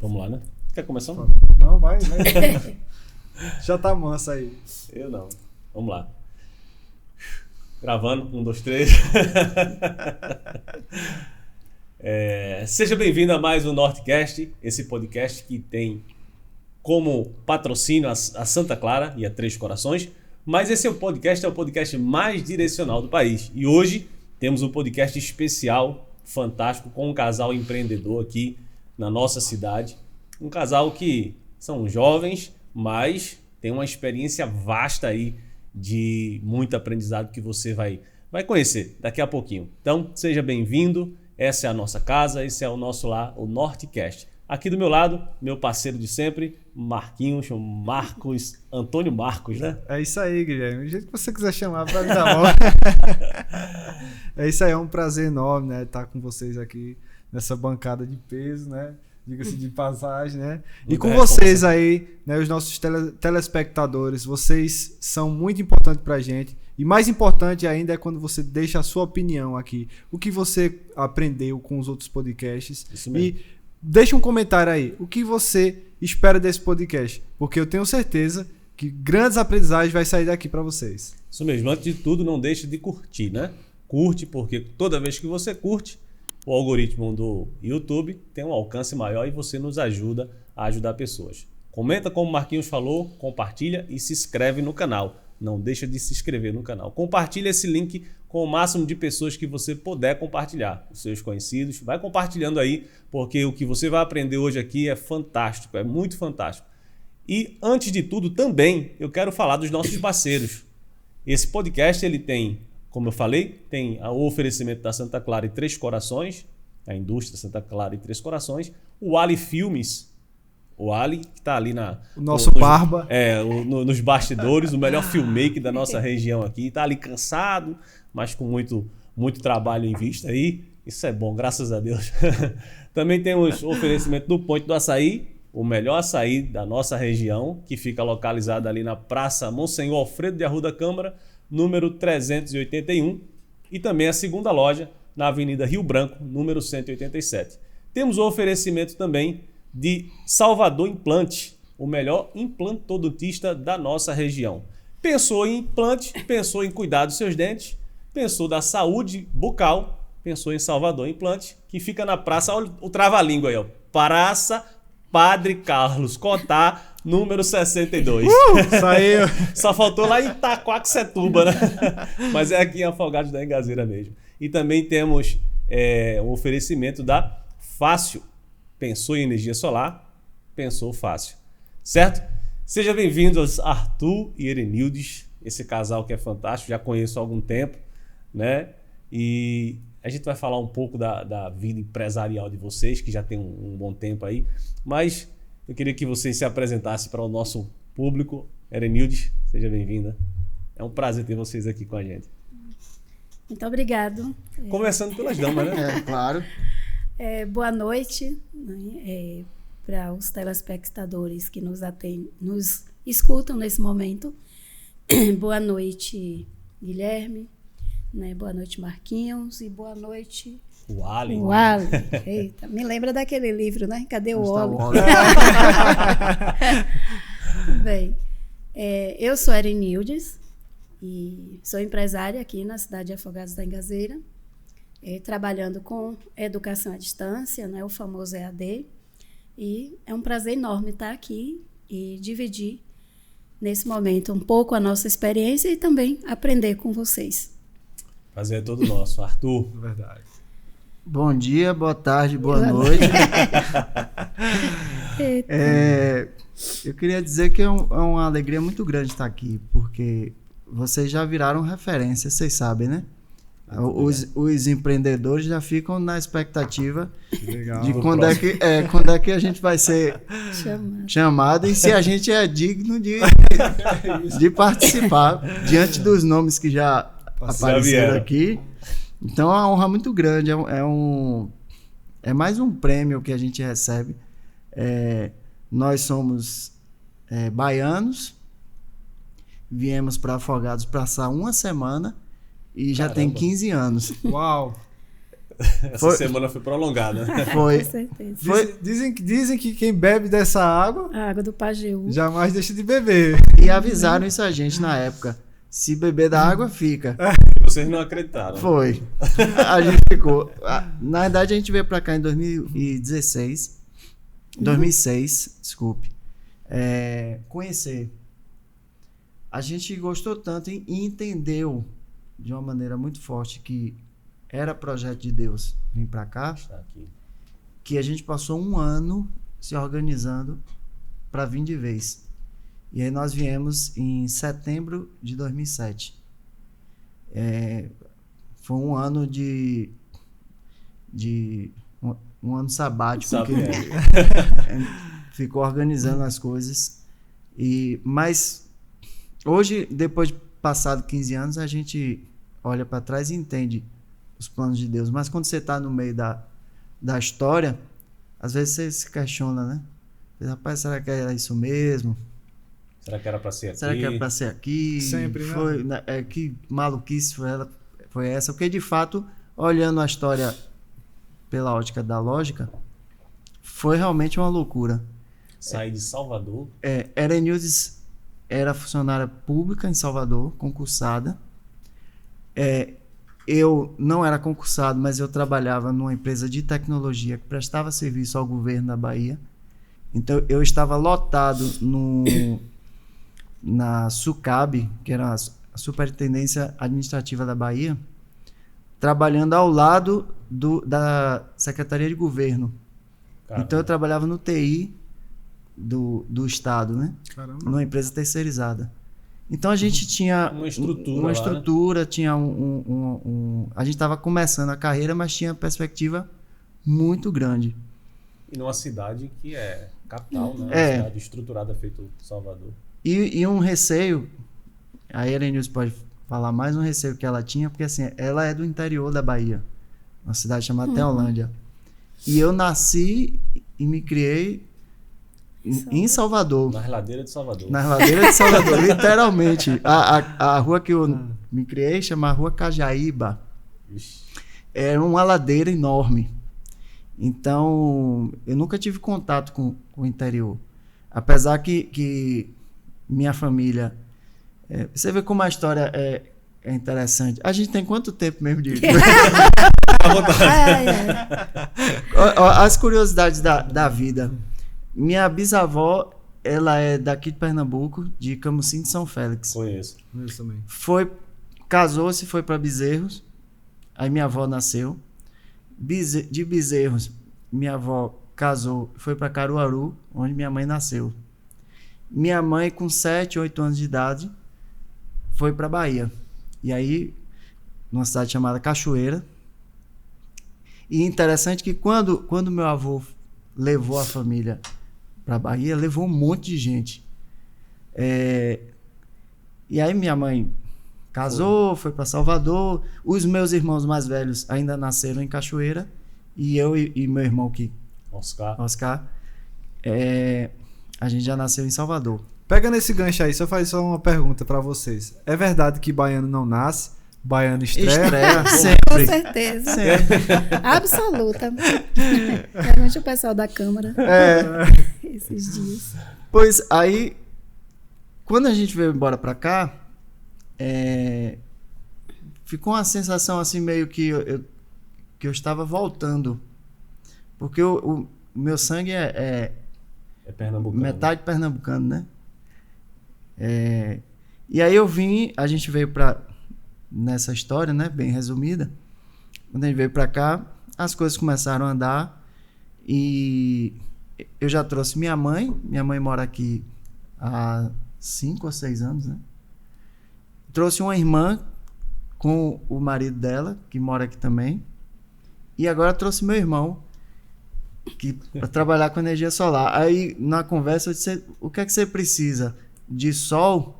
Vamos lá, né? Quer começar? Não, vai. Já tá mansa aí. Eu não. Vamos lá. Gravando, 1, 2, 3. Seja bem-vindo a mais um Nortecast, esse podcast que tem como patrocínio a Santa Clara e a Três Corações, mas esse é o podcast mais direcional do país. E hoje temos um podcast especial, fantástico, com um casal empreendedor aqui na nossa cidade. Um casal que são jovens, mas tem uma experiência vasta aí de muito aprendizado que você vai conhecer daqui a pouquinho. Então, seja bem-vindo. Essa é a nossa casa, esse é o nosso lar, o Nortecast. Aqui do meu lado, meu parceiro de sempre, Antônio Marcos, né? É isso aí, Guilherme. Do jeito que você quiser chamar, pra mim tá bom. É isso aí, é um prazer enorme, né? Estar com vocês aqui nessa bancada de peso, né? Diga-se de passagem, né? E com vocês aí, né? Os nossos telespectadores, vocês são muito importantes pra gente. E mais importante ainda é quando você deixa a sua opinião aqui. O que você aprendeu com os outros podcasts. Isso mesmo. E deixa um comentário aí. O que você espera desse podcast? Porque eu tenho certeza que grandes aprendizagens vai sair daqui para vocês. Isso mesmo. Antes de tudo, não deixe de curtir, né? Curte, porque toda vez que você curte, o algoritmo do YouTube tem um alcance maior e você nos ajuda a ajudar pessoas. Comenta como o Marquinhos falou, compartilha e se inscreve no canal. Não deixa de se inscrever no canal. Compartilha esse link com o máximo de pessoas que você puder compartilhar. Os seus conhecidos. Vai compartilhando aí, porque o que você vai aprender hoje aqui é fantástico, é muito fantástico. E antes de tudo, também eu quero falar dos nossos parceiros. Esse podcast ele tem, como eu falei, tem o oferecimento da Santa Clara e Três Corações, a indústria Santa Clara e Três Corações, o Ali Filmes. O Ali, que está ali o nosso barba. Nos bastidores, o melhor filmmaker da nossa região aqui. Está ali cansado, mas com muito trabalho em vista aí. Isso é bom, graças a Deus. Também temos o oferecimento do Ponte do Açaí, o melhor açaí da nossa região, que fica localizado ali na Praça Monsenhor Alfredo de Arruda Câmara, número 381. E também a segunda loja, na Avenida Rio Branco, número 187. Temos o oferecimento também de Salvador Implante, o melhor implantodontista da nossa região. Pensou em implante, pensou em cuidar dos seus dentes, pensou da saúde bucal, pensou em Salvador Implante, que fica na praça, olha o trava-língua aí, ó, Praça Padre Carlos Cotar, número 62. Saiu! Só faltou lá em Itaquaquecetuba, né? Mas é aqui em Afogados da Engazeira mesmo. E também temos um oferecimento da Fácil. Pensou em energia solar, pensou fácil. Certo? Sejam bem-vindos Arthur e Erenildes, esse casal que é fantástico, já conheço há algum tempo, né? E a gente vai falar um pouco da vida empresarial de vocês, que já tem um bom tempo aí, mas eu queria que vocês se apresentassem para o nosso público. Erenildes, seja bem-vinda. É um prazer ter vocês aqui com a gente. Muito obrigado. Começando pelas damas, né? É, claro. Boa noite, né, para os telespectadores que nos escutam nesse momento. Boa noite, Guilherme. Né, boa noite, Marquinhos. E boa noite... O Ali. Eita, me lembra daquele livro, né? Cadê o Wally? Bem, eu sou Erenildes e sou empresária aqui na cidade de Afogados da Engazeira. Trabalhando com educação à distância, né, o famoso EAD, e é um prazer enorme estar aqui e dividir nesse momento um pouco a nossa experiência e também aprender com vocês. Prazer é todo nosso, Arthur. Verdade. Bom dia, boa tarde, boa noite. Eu queria dizer que é uma alegria muito grande estar aqui, porque vocês já viraram referência, vocês sabem, né? Os empreendedores já ficam na expectativa de quando é que a gente vai ser chamado e se a gente é digno de participar diante dos nomes que já apareceram aqui. Então é uma honra muito grande, é mais um prêmio que a gente recebe. Nós somos baianos, viemos para Afogados passar uma semana e já tem 15 anos. Uau! Essa semana foi prolongada. Foi. Com certeza. Dizem que quem bebe dessa água A água do Pajeú. jamais deixa de beber. E avisaram isso a gente na época. Se beber da água, fica. Vocês não acreditaram. Foi. A gente ficou. Na verdade, a gente veio pra cá em 2016. 2006, desculpe. Conhecer. A gente gostou tanto e entendeu de uma maneira muito forte que era projeto de Deus vir pra cá, Está aqui. que a gente passou um ano se organizando para vir de vez. E aí nós viemos em setembro de 2007. Foi um ano um ano sabático. Sabe, que ficou organizando as coisas. Mas hoje, depois de passado 15 anos, a gente olha para trás e entende os planos de Deus. Mas quando você está no meio da história, às vezes você se questiona, né? Rapaz, será que era isso mesmo? Será que era para ser aqui? Será que era para ser aqui? Sempre, né? Foi, que maluquice foi essa? Porque, de fato, olhando a história pela ótica da lógica, foi realmente uma loucura. Saí de Salvador. Erenildes era funcionária pública em Salvador, concursada. Eu não era concursado, mas eu trabalhava numa empresa de tecnologia que prestava serviço ao governo da Bahia. Então, eu estava lotado na SUCAB, que era a Superintendência Administrativa da Bahia, trabalhando ao lado da Secretaria de Governo. Caramba. Então, eu trabalhava no TI do Estado, né? Caramba. Numa empresa terceirizada. Então, a gente tinha Uma estrutura uma lá, estrutura, tinha a gente estava começando a carreira, mas tinha perspectiva muito grande. E numa cidade que é capital, né? Uma cidade estruturada feito Salvador. E um receio, a Erenilson pode falar mais um receio que ela tinha, porque assim, ela é do interior da Bahia, uma cidade chamada Teolândia. E eu nasci e me criei em Salvador. Na reladeira de Salvador. Na reladeira de Salvador, literalmente. A rua que eu me criei chama Rua Cajaíba. Ixi. Era uma ladeira enorme. Então, eu nunca tive contato com o interior. Apesar que minha família... você vê como a história é interessante. A gente tem quanto tempo mesmo de... As curiosidades da vida. Minha bisavó, ela é daqui de Pernambuco, de Camusim de São Félix. Conheço. Isso também. Casou-se, foi para Bezerros. Aí minha avó nasceu. De Bezerros, minha avó casou, foi para Caruaru, onde minha mãe nasceu. Minha mãe, com 7, 8 anos de idade, foi para Bahia. E aí, numa cidade chamada Cachoeira. E interessante que quando meu avô levou a família para Bahia, levou um monte de gente. E aí minha mãe casou, foi para Salvador. Os meus irmãos mais velhos ainda nasceram em Cachoeira. E eu e meu irmão Oscar, a gente já nasceu em Salvador. Pega nesse gancho aí, fazer só uma pergunta para vocês. É verdade que baiano não nasce? Baiano estreia? Com Sempre. certeza. Sempre. Absoluta. Pergunte o pessoal da Câmara esses dias. Pois aí, quando a gente veio embora para cá, ficou uma sensação assim meio que eu estava voltando. Porque o meu sangue é pernambucano. Metade pernambucano, né? E aí a gente veio nessa história, né? Bem resumida. Quando a gente veio para cá, as coisas começaram a andar e eu já trouxe minha mãe. Minha mãe mora aqui há 5 ou 6 anos, né? Trouxe uma irmã com o marido dela, que mora aqui também. E agora trouxe meu irmão para trabalhar com energia solar. Aí, na conversa, eu disse, o que é que você precisa? De sol?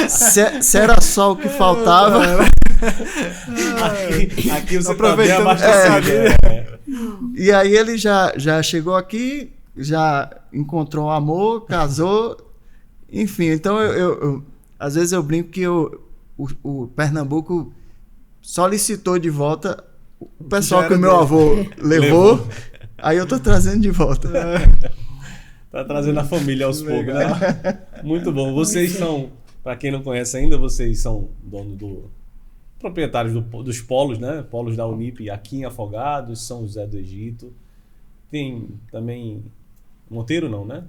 Se era sol o que faltava... Aqui você aproveitando tá bem abastecido. E aí ele já chegou aqui, já encontrou amor, casou, enfim. Então, eu às vezes eu brinco que o Pernambuco solicitou de volta o pessoal Já que o era meu dele. avô levou, aí eu tô trazendo de volta. Tá trazendo a família aos poucos, Legal. né? Muito bom. Vocês são, para quem não conhece ainda, vocês são proprietários dos polos, né? Polos da Unip aqui em Afogados, São José do Egito. Tem também Monteiro, não, né?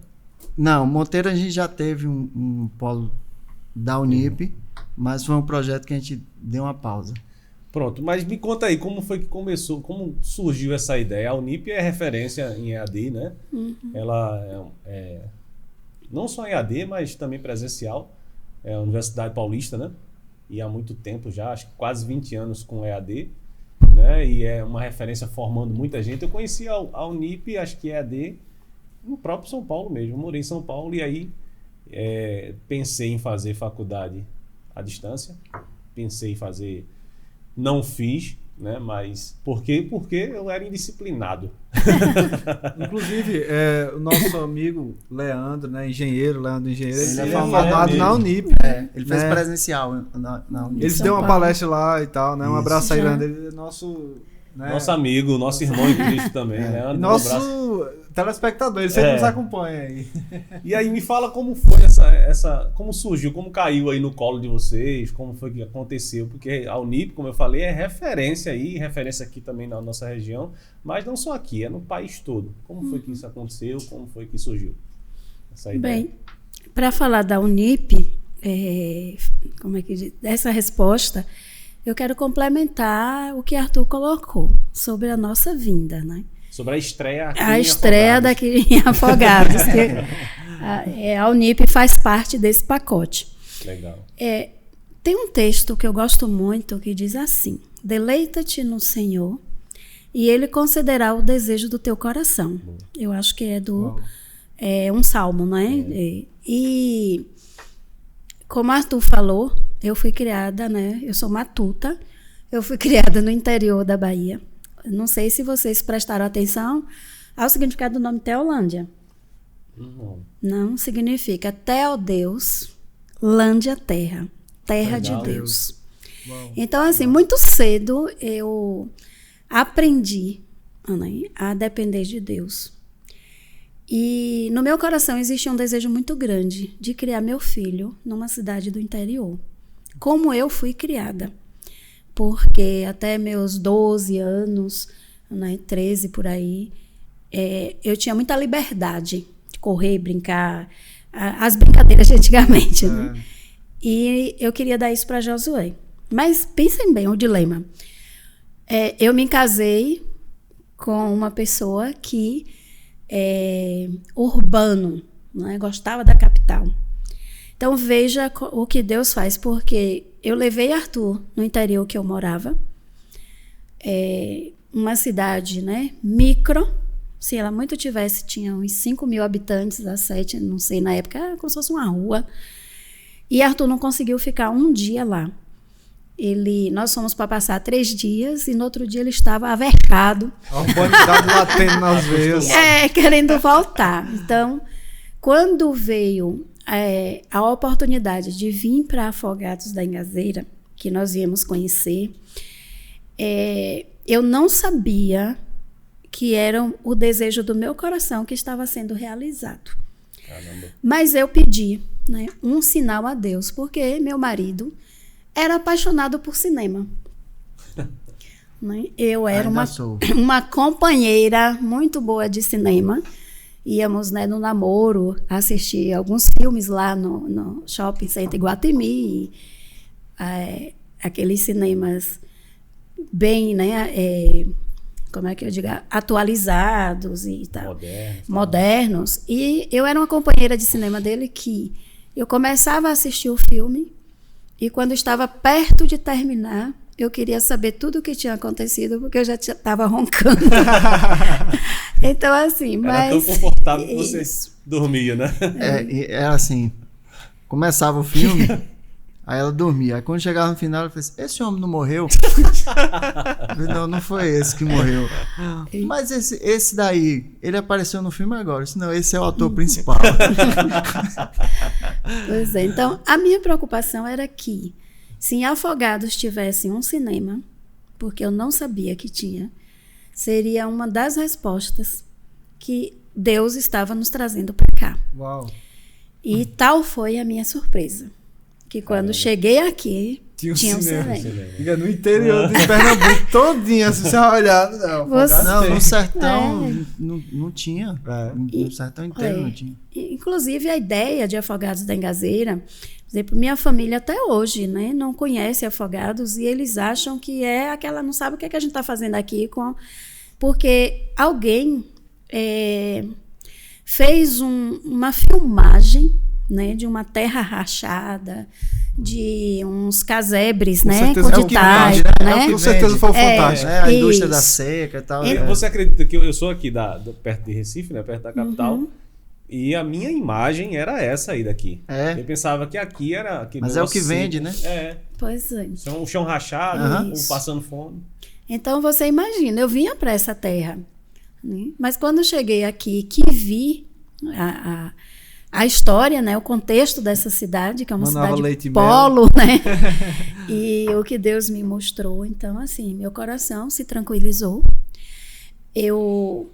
Não, Monteiro a gente já teve um polo da Unip, mas foi um projeto que a gente deu uma pausa. Pronto, mas me conta aí, como foi que começou, como surgiu essa ideia? A Unip é referência em EAD, né? Ela é não só em EAD, mas também presencial. É a Universidade Paulista, né? E há muito tempo já, acho que quase 20 anos com EAD, né? E é uma referência formando muita gente. Eu conheci a Unip, acho que EAD, no próprio São Paulo mesmo. Eu morei em São Paulo e aí pensei em fazer faculdade à distância. Pensei em fazer... Não fiz, né? Mas por quê? Porque eu era indisciplinado. Inclusive, o nosso amigo Leandro, né, engenheiro, ele Ele é é formado mesmo. na Unip. Ele fez Né? presencial na Unip. Eles São deu uma Paulo. palestra lá e tal, né? Um Isso. abraço aí, Já. Leandro. Ele é nosso... Né? Nosso amigo, nosso irmão em Cristo também, né? E Um abraço. nosso telespectador, ele sempre nos acompanha aí. E aí me fala como foi como surgiu, como caiu aí no colo de vocês, como foi que aconteceu, porque a Unip, como eu falei, é referência aí, referência aqui também na nossa região, mas não só aqui, é no país todo. Como foi que isso aconteceu, como foi que surgiu essa ideia? Bem, para falar da Unip, como é que diz? Essa resposta, eu quero complementar o que Arthur colocou sobre a nossa vinda, né? Sobre a estreia aqui A em estreia Afogados. daqui em Afogados. A Unip faz parte desse pacote. Legal. Tem um texto que eu gosto muito que diz assim: deleita-te no Senhor e Ele concederá o desejo do teu coração. Eu acho que é um salmo, não é? E como Arthur falou, eu fui criada, né? Eu sou matuta. Eu fui criada no interior da Bahia. Não sei se vocês prestaram atenção ao significado do nome Teolândia. Não significa Teo Deus, Lândia terra, terra Legal. de Deus. Bom, Então, assim, muito cedo eu aprendi, né, a depender de Deus. E no meu coração existia um desejo muito grande de criar meu filho numa cidade do interior, como eu fui criada. Porque até meus 12 anos, né, 13 por aí, eu tinha muita liberdade de correr, brincar, as brincadeiras de antigamente, né? E eu queria dar isso para Josué. Mas pensem bem o dilema. Eu me casei com uma pessoa que urbano, né, gostava da capital. Então veja o que Deus faz, porque eu levei Arthur no interior que eu morava, uma cidade, né, micro, se ela muito tivesse, tinha uns 5.000 habitantes, a 7, não sei, na época era como se fosse uma rua, e Arthur não conseguiu ficar um dia lá. Nós fomos para passar 3 dias e no outro dia ele estava avercado. a urbanidade latendo nas veias. Querendo voltar. Então, quando veio a oportunidade de vir para Afogados da Ingazeira, que nós íamos conhecer, eu não sabia que era o desejo do meu coração que estava sendo realizado. Caramba. Mas eu pedi, né, um sinal a Deus, porque meu marido era apaixonado por cinema. Né? Eu era Ainda sou. uma companheira muito boa de cinema. Íamos, né, no namoro assistir alguns filmes lá no Shopping Center Iguatemi. Aqueles cinemas bem, né, como é que eu digo, atualizados e tal. Modernos. E eu era uma companheira de cinema dele que eu começava a assistir o filme e quando estava perto de terminar, eu queria saber tudo o que tinha acontecido, porque eu já estava roncando. Então, assim, Era mas... tão confortável que você Isso. dormia, né? Era assim, começava o filme, aí ela dormia. Aí quando chegava no final, ela falou assim, esse homem não morreu? Eu falei, não foi esse que morreu. Mas esse daí, ele apareceu no filme agora. Eu disse, não, esse é o ator principal. Pois é, então a minha preocupação era que se em Afogados tivesse um cinema, porque eu não sabia que tinha, seria uma das respostas que Deus estava nos trazendo para cá. Uau. E tal foi a minha surpresa, que quando cheguei aqui, tinha um cinema. Serene. Fica no interior de Pernambuco todinho, assim, você vai olhar. Não, Você- Não, no sertão não tinha. É. No sertão inteiro não tinha. Inclusive, a ideia de Afogados da Engazeira, por exemplo, minha família até hoje, né, não conhece Afogados e eles acham que é aquela, não sabe o que é que a gente está fazendo aqui, porque alguém fez uma filmagem, né, de uma terra rachada, de uns casebres, Com né, certeza com é o que ditais, vende, É o né? que Com certeza foi o É. fantástico. A indústria da Isso. seca e tal. É. Você acredita que eu sou aqui perto de Recife, né? Perto da capital. E a minha imagem era essa aí daqui. É. Eu pensava que aqui era... aquele Mas é o negócio que vende, seco. né? É. Pois é. O chão rachado, Isso. ou passando fome. Então, você imagina, eu vinha para essa terra, né? Mas quando eu cheguei aqui, que vi a história, né, o contexto dessa cidade, que é uma Mandava cidade leite e polo, né? E o que Deus me mostrou, então, assim, meu coração se tranquilizou. Eu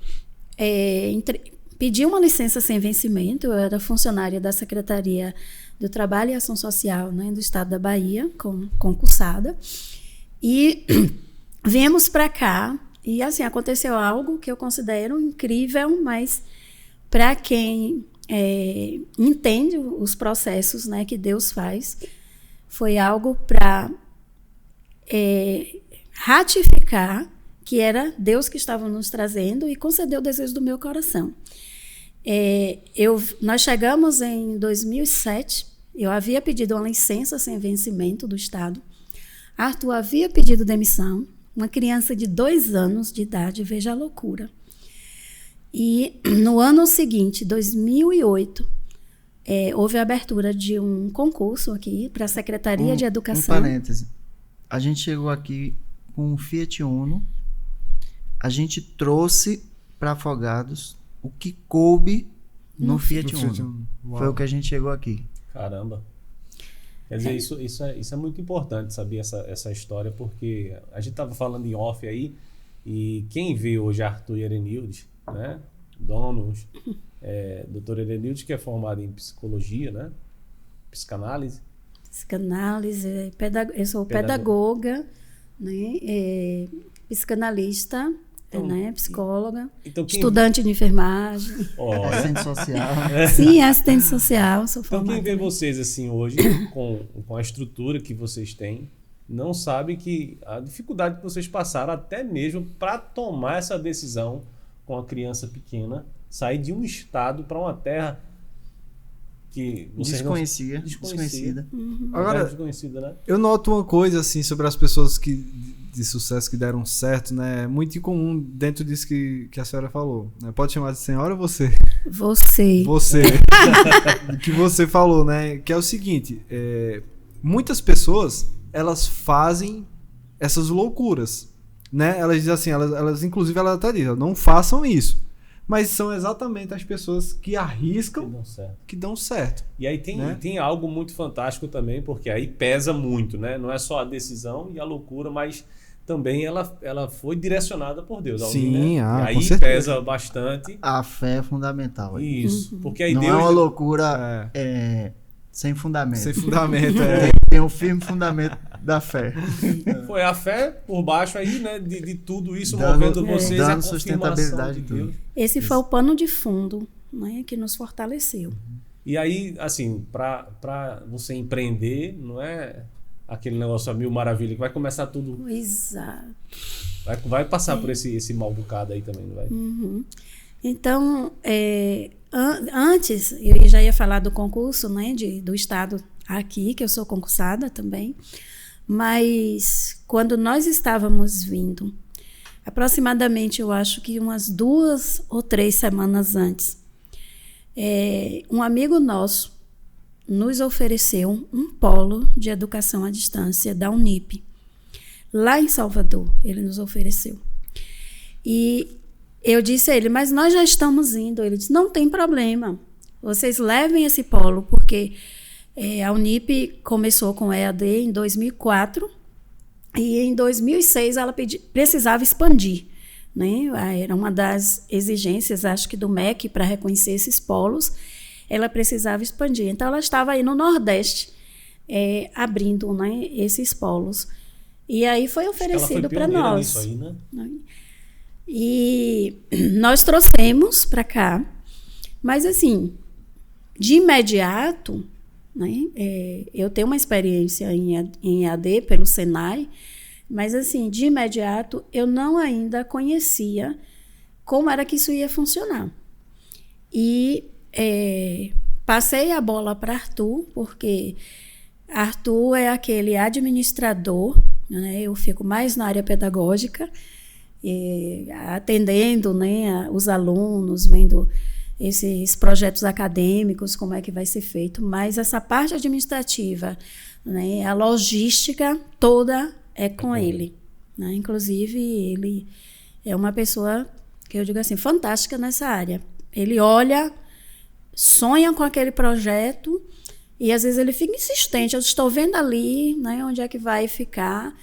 pedi uma licença sem vencimento, eu era funcionária da Secretaria do Trabalho e Ação Social, né, do Estado da Bahia, concursada, e viemos para cá, e assim, aconteceu algo que eu considero incrível, mas para quem entende os processos, né, que Deus faz, foi algo para ratificar que era Deus que estava nos trazendo e concedeu o desejo do meu coração. Nós chegamos em 2007, eu havia pedido uma licença sem vencimento do Estado, Arthur havia pedido demissão, uma criança de 2 anos de idade, veja a loucura. E no ano seguinte, 2008, houve a abertura de um concurso aqui para a Secretaria de Educação. Um parêntese. A gente chegou aqui com um Fiat Uno. A gente trouxe para Afogados o que coube no Fiat Uno. Uau. Foi o que a gente chegou aqui. Caramba. Quer dizer, isso é muito importante, saber essa história, porque a gente estava falando em off aí, e quem vê hoje Arthur e Erenildes, né? Donos, doutor Erenildes, que é formado em psicologia, né? Psicanálise. Psicanálise, eu sou pedagoga, né? Psicanalista, né? Psicóloga, Então, estudante de enfermagem. Olha, Assistente social. Sim, assistente social, sou então formada. quem vê vocês assim hoje, com a estrutura que vocês têm, não sabe que a dificuldade que vocês passaram até mesmo para tomar essa decisão com a criança pequena, sair de um estado para uma terra que vocês Desconhecida. desconhecida, Agora, desconhecida, né? eu noto uma coisa assim sobre as pessoas de sucesso que deram certo, né? Muito incomum dentro disso que a senhora falou, né? Pode chamar de senhora ou você? Você. Você. Que você falou, né? Que é o seguinte, muitas pessoas, elas fazem essas loucuras, né? Elas dizem assim, elas inclusive elas até dizem, não façam isso. Mas são exatamente as pessoas que Que arriscam dão certo. que dão certo. E aí tem, Né? tem algo muito fantástico também, porque aí pesa muito, né? Não é só a decisão e a loucura, mas também ela foi direcionada por Deus. Sim, né? ah, e aí com certeza. pesa bastante. A fé é fundamental. Isso. Porque aí Não Deus. é uma loucura sem fundamento. Sem fundamento, Tem um firme fundamento da fé. Foi a fé por baixo aí, né? De tudo isso Dando- movendo vocês dando a confirmação sustentabilidade de em tudo. Deus. Esse foi o pano de fundo, né, que nos fortaleceu. E aí, assim, para você empreender, não é aquele negócio a mil maravilha que vai começar tudo. Exato. Vai passar por esse mal bocado aí também, não vai? Então, antes, eu já ia falar do concurso, né, do Estado aqui, que eu sou concursada também, mas quando nós estávamos vindo, aproximadamente, eu acho que umas 2 ou 3 semanas antes, um amigo nosso nos ofereceu um polo de educação à distância da Unip, lá em Salvador, ele nos ofereceu. E eu disse a ele, mas nós já estamos indo. Ele disse, não tem problema, vocês levem esse polo, porque a Unip começou com EAD em 2004 E em 2006 ela precisava expandir, né? Era uma das exigências, acho que do MEC, para reconhecer esses polos, ela precisava expandir. Então ela estava aí no Nordeste, abrindo, né, esses polos. E aí foi oferecido para nós. Nisso aí, né? E nós trouxemos para cá, mas assim, de imediato, né, eu tenho uma experiência em EAD pelo Senai, mas assim, de imediato eu não ainda conhecia como era que isso ia funcionar. E passei a bola para Arthur, porque Arthur é aquele administrador, né, eu fico mais na área pedagógica, atendendo, né, os alunos, vendo esses projetos acadêmicos, como é que vai ser feito, mas essa parte administrativa, né, a logística toda é com ele, né? Inclusive, ele é uma pessoa que eu digo assim, fantástica nessa área. Ele olha, sonha com aquele projeto e às vezes ele fica insistente, eu estou vendo ali, né, onde é que vai ficar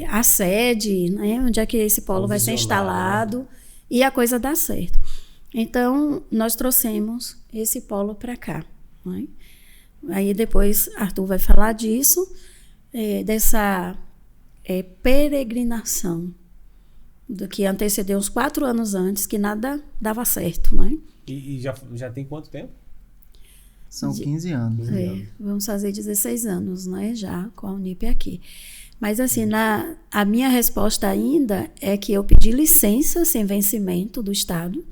a sede, né, onde é que esse polo vai ser instalado, né? E a coisa dá certo. Então, nós trouxemos esse polo para cá, né? Aí depois Arthur vai falar disso, dessa peregrinação do que antecedeu uns 4 anos antes, que nada dava certo, né? E já tem quanto tempo? São 15 anos. Vamos fazer 16 anos, né, já com a Unip aqui. Mas assim, a minha resposta ainda é que eu pedi licença sem vencimento do Estado,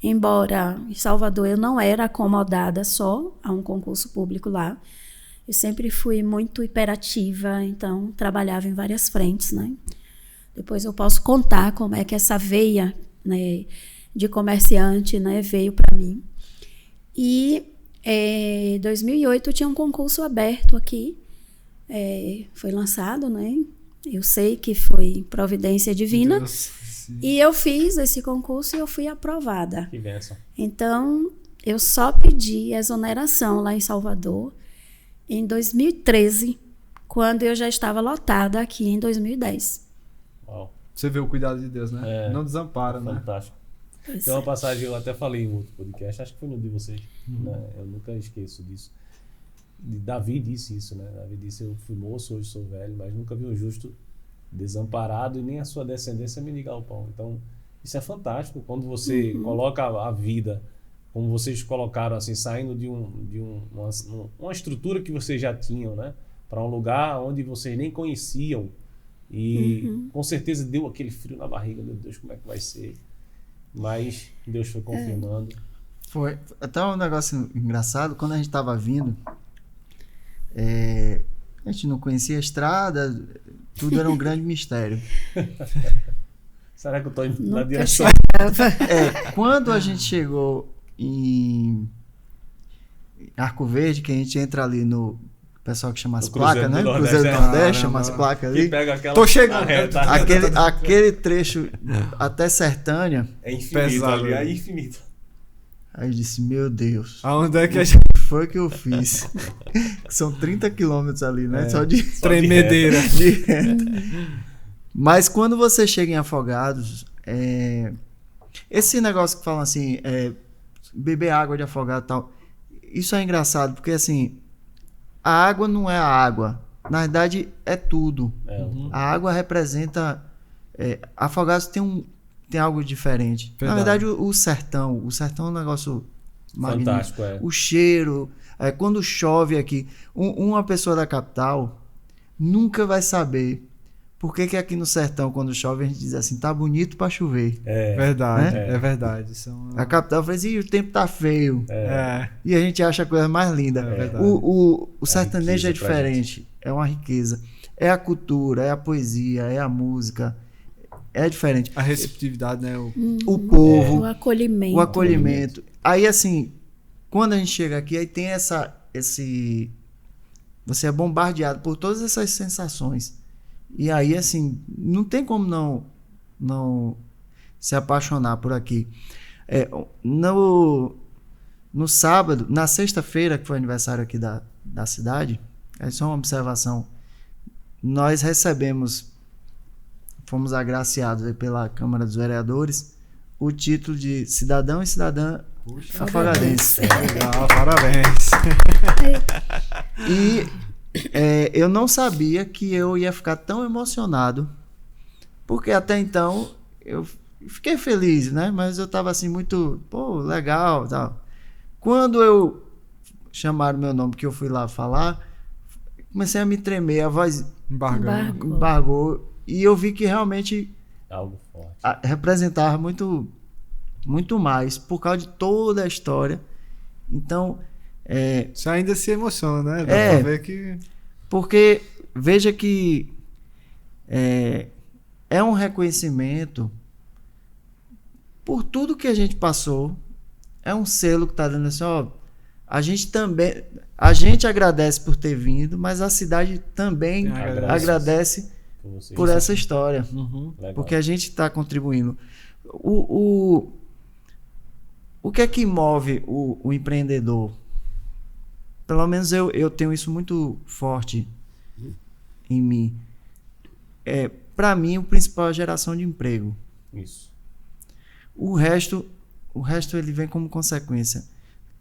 embora em Salvador eu não era acomodada só a um concurso público lá. Eu sempre fui muito hiperativa, então trabalhava em várias frentes, né? Depois eu posso contar como é que essa veia, né, de comerciante, né, veio para mim. E em 2008 tinha um concurso aberto aqui, foi lançado, né? Eu sei que foi providência divina. Deus. E eu fiz esse concurso e eu fui aprovada. Que bênção. Então, eu só pedi exoneração lá em Salvador em 2013, quando eu já estava lotada aqui em 2010. Uau. Você vê o cuidado de Deus, né? Não desampara, né? Fantástico. Pois Tem uma é. passagem, eu até falei em outro podcast, acho que foi no de vocês, né? Eu nunca esqueço disso. Davi disse isso, né? Davi disse, eu fui moço, hoje sou velho, mas nunca vi um justo desamparado e nem a sua descendência mendigar o pão. Então, isso é fantástico, quando você coloca a vida, como vocês colocaram, assim, saindo de uma estrutura que vocês já tinham, né? Para um lugar onde vocês nem conheciam e com certeza deu aquele frio na barriga, meu Deus, como é que vai ser? Mas Deus foi confirmando. Foi até um negócio engraçado, quando a gente estava vindo, a gente não conhecia a estrada, tudo era um grande mistério. Será que eu estou indo na Nunca direção? Quando a gente chegou em Arco Verde, que a gente entra ali no pessoal que chama as O Cruzeiro placas, né? do Cruzeiro do Nordeste, Nordeste, chama as placas Que ali. pega aquela Tô chegando. reta. Aquele trecho até Sertânia. É infinito Pesado. ali, é infinito. Aí eu disse, meu Deus, Aonde é que a o gente... que foi que eu fiz? São 30 quilômetros ali, né? Só de Tremedeira. de reta. Mas quando você chega em Afogados, esse negócio que falam assim, beber água de afogado e tal, isso é engraçado, porque assim, a água não é a água. Na verdade, é tudo. A água representa... Afogados tem algo diferente. Verdade. Na verdade, o sertão é um negócio magnífico. Fantástico, O cheiro, quando chove aqui, uma pessoa da capital nunca vai saber por que aqui no sertão, quando chove, a gente diz assim, tá bonito pra chover. Verdade, Né? é verdade. Isso é uma... A capital fala assim, o tempo tá feio. É. E a gente acha a coisa mais linda. É verdade. O sertanejo riqueza é diferente. É uma riqueza. É a cultura, é a poesia, é a música. É diferente. A receptividade, né? O povo, O acolhimento. o acolhimento. Aí, assim, quando a gente chega aqui, aí tem esse... Você é bombardeado por todas essas sensações. E aí, assim, não tem como não se apaixonar por aqui. No sábado, na sexta-feira, que foi aniversário aqui da cidade, é só uma observação. nós fomos agraciados aí pela Câmara dos Vereadores, o título de cidadão e cidadã afogadense. Legal, parabéns. E eu não sabia que eu ia ficar tão emocionado, porque até então eu fiquei feliz, né? Mas eu estava assim muito, pô, legal, tal. Quando eu chamaram meu nome, que eu fui lá falar, comecei a me tremer, a voz embargou, e eu vi que realmente Algo forte. representava muito, muito mais, por causa de toda a história. Então, Você ainda se emociona, né? Dá pra ver que... porque veja que é um reconhecimento por tudo que a gente passou, é um selo que está dando assim, ó, a gente agradece por ter vindo, mas a cidade também agradece por essa história, porque a gente está contribuindo. O que é que move o empreendedor? Pelo menos eu tenho isso muito forte em mim. Para mim, o principal é a geração de emprego. Isso. O resto ele vem como consequência.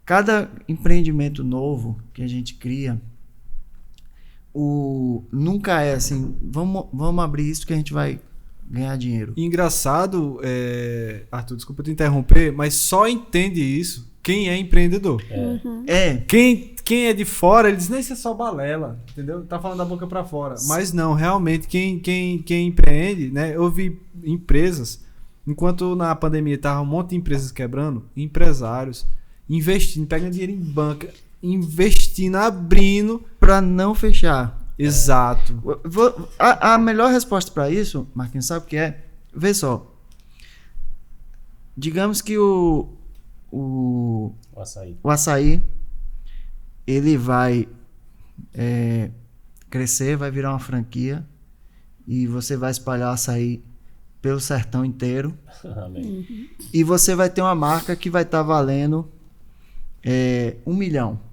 Cada empreendimento novo que a gente cria, nunca é assim, vamos abrir isso que a gente vai ganhar dinheiro. Engraçado, Arthur, desculpa te interromper, mas só entende isso quem é empreendedor. Quem é de fora, ele diz, não, isso é só balela, entendeu? Tá falando da boca para fora. Mas não, realmente, quem empreende, né? Eu vi empresas, enquanto na pandemia tava um monte de empresas quebrando, empresários investindo, pegando dinheiro em banca, investindo, abrindo. Para não fechar. Exato. A melhor resposta para isso, Marquinhos, sabe o que é? Vê só. Digamos que o açaí, ele vai crescer, vai virar uma franquia e você vai espalhar açaí pelo sertão inteiro. Amém. E você vai ter uma marca que vai estar valendo 1 milhão.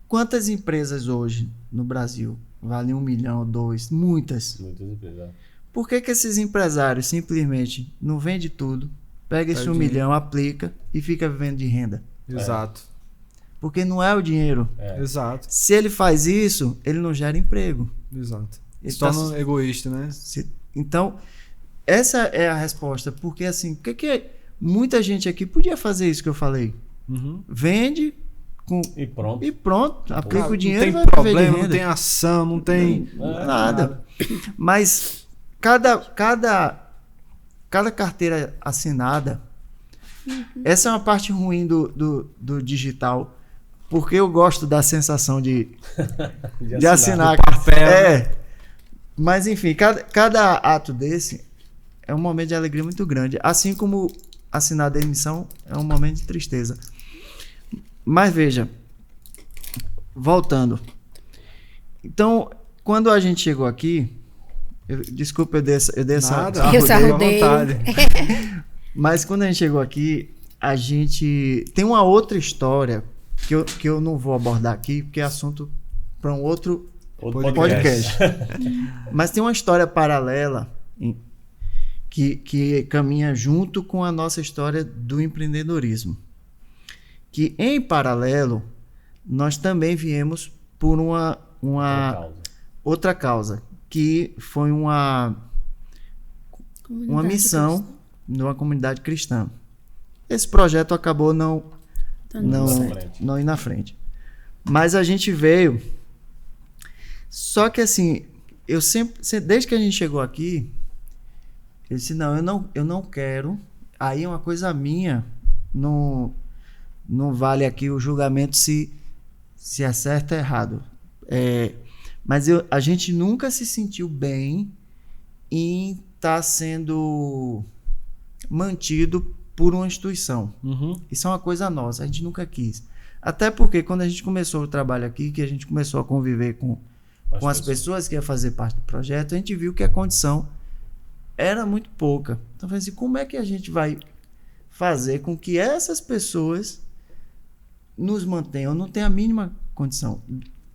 Quantas empresas hoje no Brasil valem 1 milhão, 2? Muitas. Muitas empresas. Por que esses empresários simplesmente não vendem tudo, pega esse 1 milhão, aplica e fica vivendo de renda? Exato. Porque não é o dinheiro. Exato. Se ele faz isso, ele não gera emprego. Exato. Ele Se torna egoísta, né? Então, essa é a resposta. Porque assim, o que muita gente aqui podia fazer isso que eu falei? Vende E pronto. Aplica o dinheiro, não vai tem viver de problema, renda. não tem ação, não tem nada. Mas cada carteira assinada, essa é uma parte ruim do digital, porque eu gosto da sensação de assinar papel. Mas enfim, cada ato desse é um momento de alegria muito grande, assim como assinar a demissão é um momento de tristeza. Mas veja, voltando. Então, quando a gente chegou aqui, desculpa, eu dei essa arrudei. Mas quando a gente chegou aqui, a gente tem uma outra história que eu não vou abordar aqui, porque é assunto para um outro podcast. Mas tem uma história paralela que caminha junto com a nossa história do empreendedorismo. Que em paralelo, nós também viemos por uma outra causa, que foi uma missão de uma comunidade cristã. Esse projeto acabou não ir na frente. Mas a gente veio. Só que assim, eu sempre, desde que a gente chegou aqui, eu disse, eu não quero. Aí é uma coisa minha, não vale aqui o julgamento se é certo ou errado. Mas a gente nunca se sentiu bem em estar sendo mantido por uma instituição. Isso é uma coisa nossa, a gente nunca quis. Até porque quando a gente começou o trabalho aqui, que a gente começou a conviver com as pessoas que iam fazer parte do projeto, a gente viu que a condição era muito pouca. Então, assim, como é que a gente vai fazer com que essas pessoas nos mantenham? Não tem a mínima condição.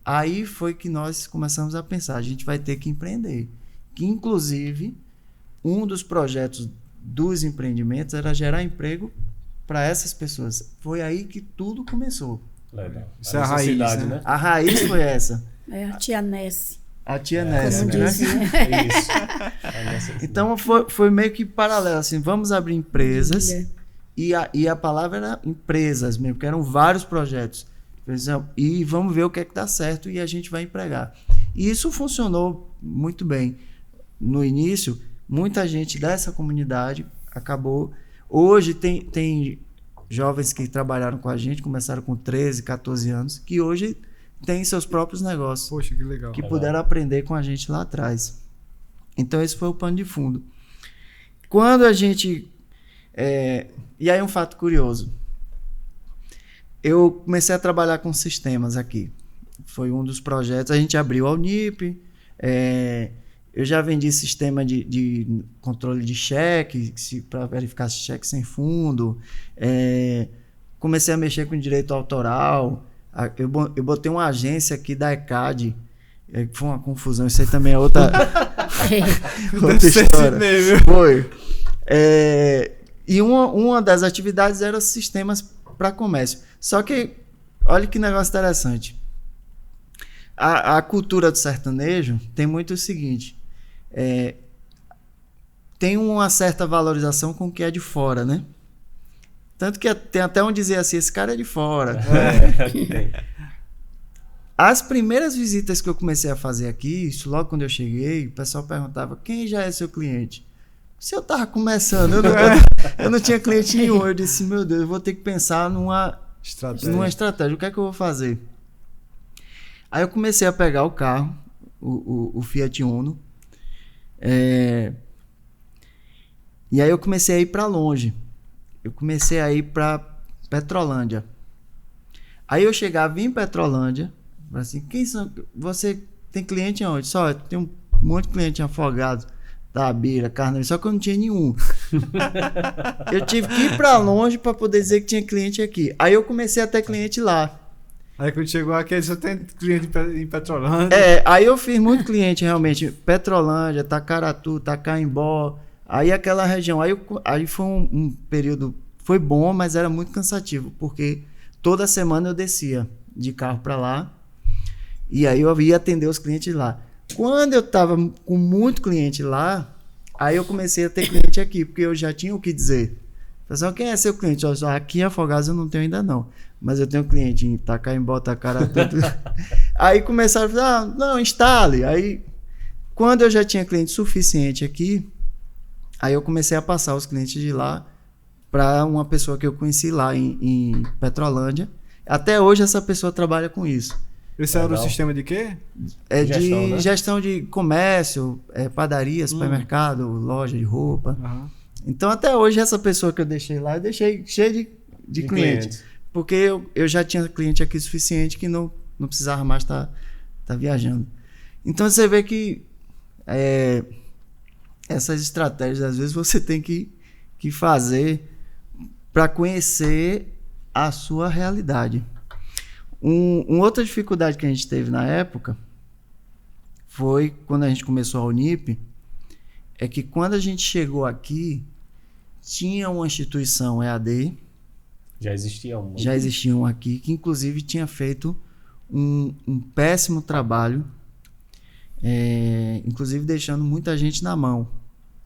Aí foi que nós começamos a pensar, a gente vai ter que empreender. Que, inclusive, um dos projetos dos empreendimentos era gerar emprego para essas pessoas. Foi aí que tudo começou. Legal. Isso é a raiz, necessidade, né? A raiz foi essa. É a tia Nessie, A tia como Nessa, né? dizem. Isso. É necessidade. Então foi meio que paralelo, assim, vamos abrir empresas. Família. E a palavra era empresas mesmo, porque eram vários projetos. Por exemplo, e vamos ver o que é que dá certo e a gente vai empregar. E isso funcionou muito bem. No início, muita gente dessa comunidade acabou... Hoje tem jovens que trabalharam com a gente, começaram com 13, 14 anos, que hoje têm seus próprios negócios, Poxa, que legal. que puderam aprender com a gente lá atrás. Então esse foi o pano de fundo. Quando a gente... E aí um fato curioso. Eu comecei a trabalhar com sistemas aqui. Foi um dos projetos. A gente abriu a Unip. Eu já vendi sistema de controle de cheque, para verificar cheque sem fundo. Comecei a mexer com direito autoral. Eu botei uma agência aqui da ECAD. Foi uma confusão. Isso aí também é outra história. Foi. E uma das atividades era sistemas para comércio. Só que, olha que negócio interessante. A cultura do sertanejo tem muito o seguinte. Tem uma certa valorização com o que é de fora, né? Tanto que tem até um dizer assim, esse cara é de fora. Tem. As primeiras visitas que eu comecei a fazer aqui, isso logo quando eu cheguei, o pessoal perguntava, quem já é seu cliente? Se eu tava começando, eu não tinha cliente nenhum. Eu disse, meu Deus, eu vou ter que pensar numa estratégia. O que é que eu vou fazer? Aí eu comecei a pegar o carro, o Fiat Uno, e aí eu comecei a ir para longe. Eu comecei a ir para Petrolândia. Aí eu chegava em Petrolândia, assim, quem são? Você tem cliente onde? Só tem um monte de cliente em Afogados, Tabira, Carneiro, só que eu não tinha nenhum. Eu tive que ir para longe para poder dizer que tinha cliente aqui. Aí eu comecei a ter cliente lá. Aí quando chegou aqui, só tem cliente em Petrolândia. Aí eu fiz muito cliente realmente. Petrolândia, Tacaratu, Tacaimbó. Aí aquela região. Aí foi um período. Foi bom, mas era muito cansativo. Porque toda semana eu descia de carro para lá. E aí eu ia atender os clientes lá. Quando eu tava com muito cliente lá, aí eu comecei a ter cliente aqui, porque eu já tinha o que dizer. Pessoal, quem é seu cliente? Aqui em Afogados eu não tenho ainda não, mas eu tenho cliente em Itacaimbó, Tacaratu. Aí começaram a falar, não, instale. Aí, quando eu já tinha cliente suficiente aqui, aí eu comecei a passar os clientes de lá para uma pessoa que eu conheci lá em Petrolândia. Até hoje essa pessoa trabalha com isso. Esse era o sistema de quê? Gestão, né? Gestão de comércio, padaria, supermercado, loja de roupa. Uhum. Então, até hoje, essa pessoa que eu deixei lá, eu deixei cheio de clientes. Porque eu já tinha cliente aqui suficiente que não precisava mais estar viajando. Então, você vê que essas estratégias, às vezes, você tem que fazer para conhecer a sua realidade. Uma outra dificuldade que a gente teve na época foi quando a gente começou a Unip, é que quando a gente chegou aqui, tinha uma instituição EAD. Já existia uma. Já existia uma aqui, que inclusive tinha feito um péssimo trabalho, inclusive deixando muita gente na mão,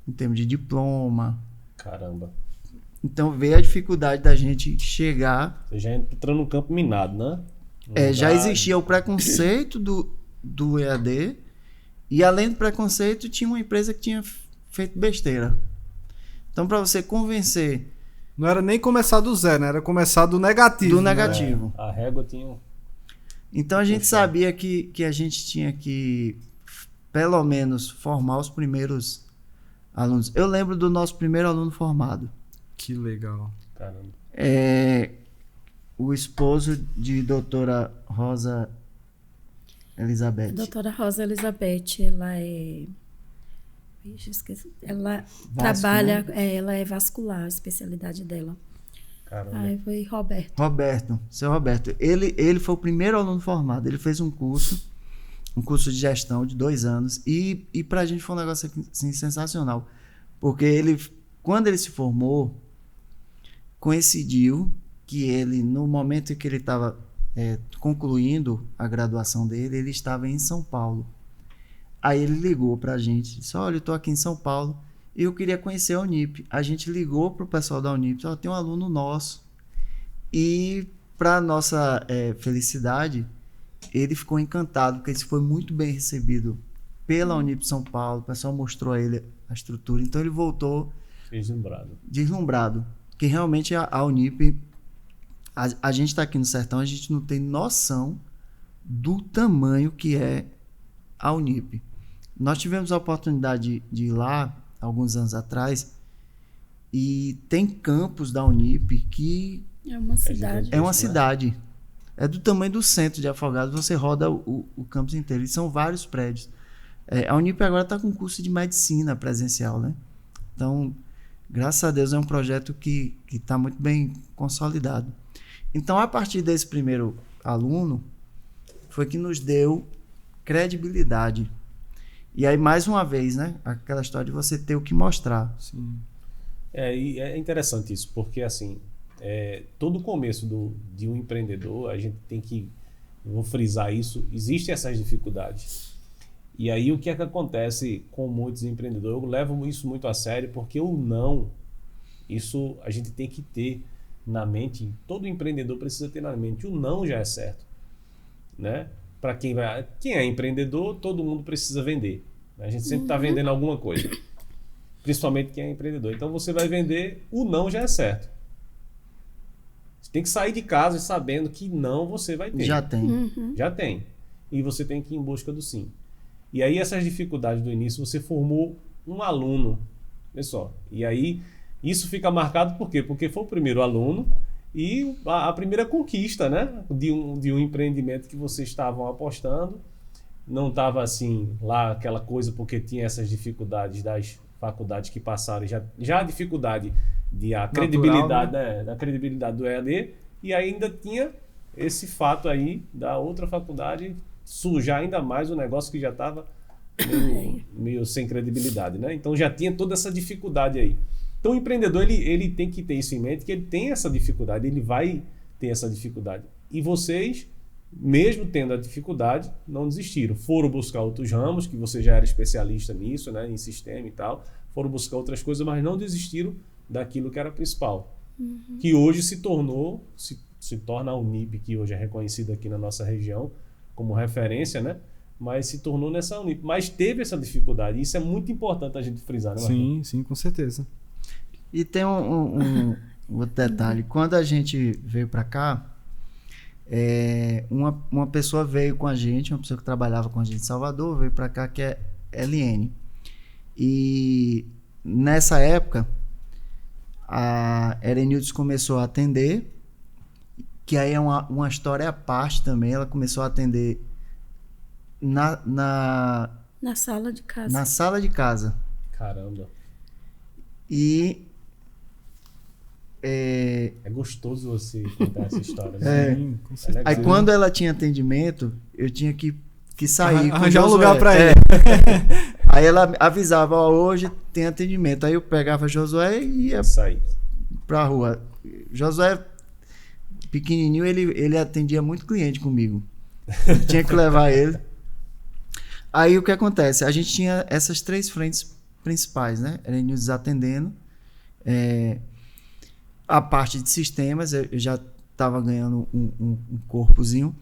em termos de diploma. Caramba. Então veio a dificuldade da gente chegar. Você já entrou no campo minado, né? Já existia o preconceito do EAD, e além do preconceito, tinha uma empresa que tinha feito besteira. Então, para você convencer... Não era nem começar do zero, né? Era começar do negativo. Do negativo. A régua tinha... Então, a gente sabia que a gente tinha que, pelo menos, formar os primeiros alunos. Eu lembro do nosso primeiro aluno formado. Que legal. Caramba. O esposo de doutora Rosa Elizabeth. Doutora Rosa Elizabeth, ela é... Ixi, esqueci. Ela trabalha... ela é vascular, a especialidade dela. Caramba. Aí foi Roberto. Roberto, seu Roberto. Ele foi o primeiro aluno formado. Ele fez um curso de gestão de 2 anos. E pra gente foi um negócio assim, sensacional. Porque ele, quando ele se formou, coincidiu que ele, no momento em que ele estava concluindo a graduação dele, ele estava em São Paulo. Aí ele ligou pra gente, disse, olha, eu tô aqui em São Paulo e eu queria conhecer a Unip. A gente ligou pro pessoal da Unip, ó, tem um aluno nosso. E para nossa felicidade, ele ficou encantado, porque ele foi muito bem recebido pela Unip São Paulo, o pessoal mostrou a ele a estrutura, então ele voltou deslumbrado, que realmente a Unip, a gente está aqui no sertão, a gente não tem noção do tamanho que é a Unip. Nós tivemos a oportunidade de ir lá alguns anos atrás e tem campus da Unip que É uma cidade. é uma cidade. É do tamanho do centro de Afogados, você roda o campus inteiro. E são vários prédios. A Unip agora está com curso de medicina presencial, né? Então, graças a Deus, é um projeto que está muito bem consolidado. Então, a partir desse primeiro aluno, foi que nos deu credibilidade. E aí, mais uma vez, né? Aquela história de você ter o que mostrar. Sim. E é interessante isso, porque assim, todo começo de um empreendedor, a gente tem que, vou frisar isso, existem essas dificuldades. E aí o que é que acontece com muitos empreendedores? Eu levo isso muito a sério, porque o não, isso a gente tem que ter na mente, todo empreendedor precisa ter na mente, o não já é certo, né? Para quem é empreendedor, todo mundo precisa vender. A gente sempre está vendendo alguma coisa, principalmente quem é empreendedor. Então você vai vender, o não já é certo. Você tem que sair de casa sabendo que não você vai ter. Já tem. Já tem. E você tem que ir em busca do sim. E aí essas dificuldades do início, você formou um aluno. Pessoal. E aí isso fica marcado por quê? Porque foi o primeiro aluno e a primeira conquista, né? de um empreendimento que vocês estavam apostando. Não estava assim lá aquela coisa porque tinha essas dificuldades das faculdades que passaram. Já a dificuldade credibilidade, né? Da credibilidade do EAD, e ainda tinha esse fato aí da outra faculdade sujar ainda mais o negócio que já estava meio sem credibilidade, né? Então já tinha toda essa dificuldade aí. Então o empreendedor ele tem que ter isso em mente, que ele tem essa dificuldade, ele vai ter essa dificuldade. E vocês, mesmo tendo a dificuldade, não desistiram. Foram buscar outros ramos, que você já era especialista nisso, né? Em sistema e tal. Foram buscar outras coisas, mas não desistiram daquilo que era principal. Que hoje se torna a Unip, que hoje é reconhecida aqui na nossa região como referência, né? Mas se tornou nessa Unip. Mas teve essa dificuldade. Isso é muito importante a gente frisar, né, Marcos? Sim, com certeza. E tem um outro detalhe. Quando a gente veio para cá, uma pessoa veio com a gente, uma pessoa que trabalhava com a gente em Salvador, veio para cá, que é Eliene. E nessa época, a Erenildes começou a atender, que aí é uma história à parte também. Ela começou a atender na sala de casa. Na sala de casa. Caramba. E é gostoso você contar essa história, né? Sim, com certeza. Aí quando ela tinha atendimento, eu tinha que sair. Arranjar um lugar para ele. Aí ela avisava, ó, hoje tem atendimento. Aí eu pegava Josué e ia sair pra rua. Josué, pequenininho, ele atendia muito cliente comigo. Eu tinha que levar ele. Aí o que acontece? A gente tinha essas 3 frentes principais, né? Erenildes atendendo. A parte de sistemas, eu já estava ganhando um corpozinho.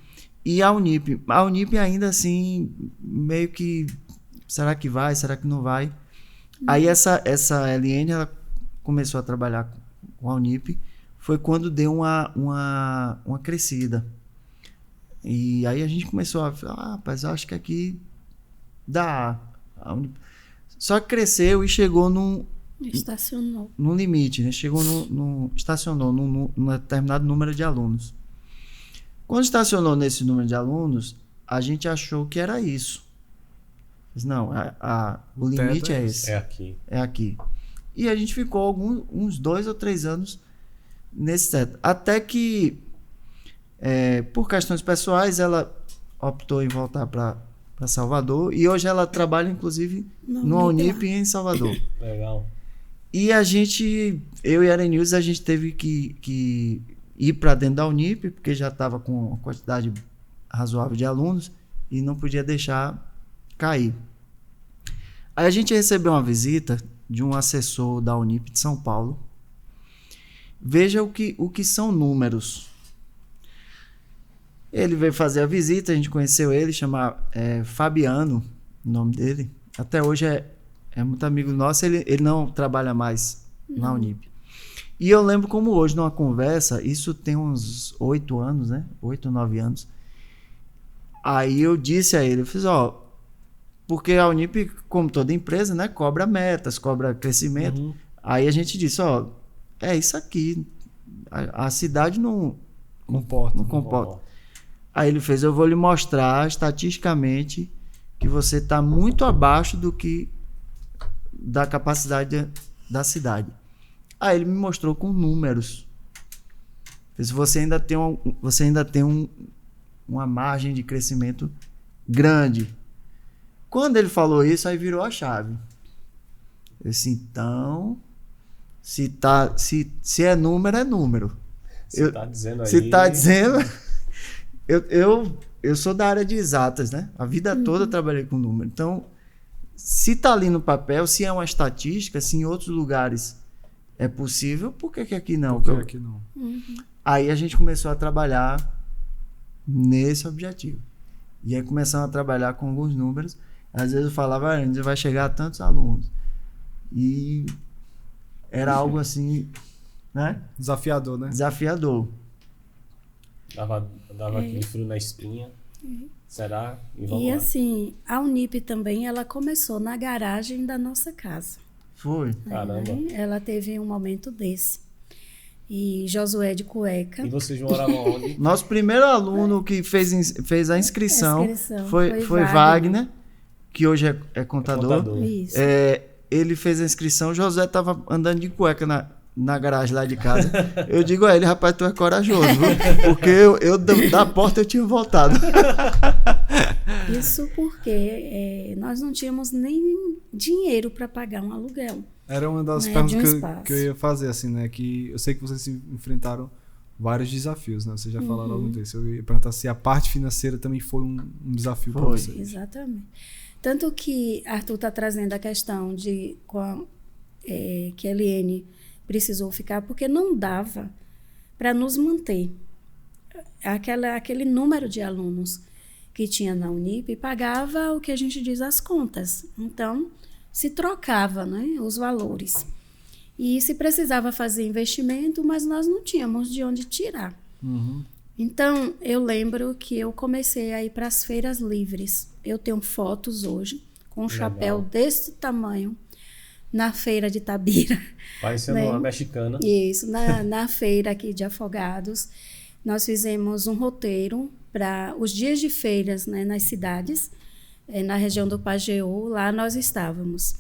E a Unip. A Unip ainda assim, meio que... Será que vai? Será que não vai? Aí essa Eliene, ela começou a trabalhar com a Unip. Foi quando deu uma crescida. E aí a gente começou a falar, rapaz, eu acho que aqui dá. Só que cresceu e chegou Estacionou. no limite, né? Estacionou num determinado número de alunos. Quando estacionou nesse número de alunos, a gente achou que era isso. Mas não, o limite é esse. É aqui. É aqui. E a gente ficou uns 2 ou 3 anos nesse teto. Até que, por questões pessoais, ela optou em voltar para Salvador e hoje ela trabalha, inclusive, no Unip em Salvador. Legal. E eu e a Arenildes, a gente teve que ir para dentro da Unip, porque já estava com uma quantidade razoável de alunos e não podia deixar cair. Aí a gente recebeu uma visita de um assessor da Unip de São Paulo. Veja o que são números. Ele veio fazer a visita, a gente conheceu ele, chama Fabiano, o nome dele. Até hoje é muito amigo nosso, ele não trabalha mais na Unip. E eu lembro como hoje, numa conversa, isso tem uns 8 anos, né? 8 ou 9 anos. Aí eu disse a ele, eu fiz, porque a Unip, como toda empresa, né, cobra metas, cobra crescimento. Uhum. Aí a gente disse, é isso aqui. A cidade não comporta. Aí ele fez, eu vou lhe mostrar estatisticamente que você está muito abaixo da capacidade da cidade. Aí ele me mostrou com números. Você ainda tem uma margem de crescimento grande. Quando ele falou isso, aí virou a chave. Eu disse, então, se é número, é número. Você está dizendo aí... Se está dizendo... Eu sou da área de exatas, né? A vida toda eu trabalhei com número. Então, se está ali no papel, se é uma estatística, se em outros lugares é possível, por que aqui não? Por que aqui não? Aí a gente começou a trabalhar nesse objetivo. E aí começamos a trabalhar com alguns números. Às vezes eu falava, a gente vai chegar a tantos alunos. E era algo assim, né? Desafiador, né? Desafiador. Dava aquele frio na espinha. Será? E assim, a Unip também, ela começou na garagem da nossa casa. Foi. Caramba. Ela teve um momento desse. E Josué de Cueca. E vocês moravam onde? Nosso primeiro aluno que fez a inscrição foi Wagner, que hoje é contador. Isso. Ele fez a inscrição, Josué estava andando de cueca na garagem lá de casa. Eu digo a ele, rapaz, tu é corajoso, viu? Porque eu da porta eu tinha voltado. Isso porque nós não tínhamos nem dinheiro para pagar um aluguel. Era uma das perguntas que eu ia fazer, assim, né? Que eu sei que vocês enfrentaram vários desafios, né? Vocês já falaram algum disso. Eu ia perguntar se a parte financeira também foi um desafio para vocês. Exatamente. Tanto que Arthur está trazendo a questão de que a Eliane precisou ficar, porque não dava para nos manter. Aquele número de alunos que tinha na Unip pagava o que a gente diz as contas. Então, se trocava, né, os valores. E se precisava fazer investimento, mas nós não tínhamos de onde tirar. Então, eu lembro que eu comecei a ir para as feiras livres. Eu tenho fotos hoje com um chapéu desse tamanho na feira de Itabira. Parecendo uma mexicana. Isso, na feira aqui de Afogados. Nós fizemos um roteiro para os dias de feiras, né, nas cidades, na região do Pajeú, lá nós estávamos.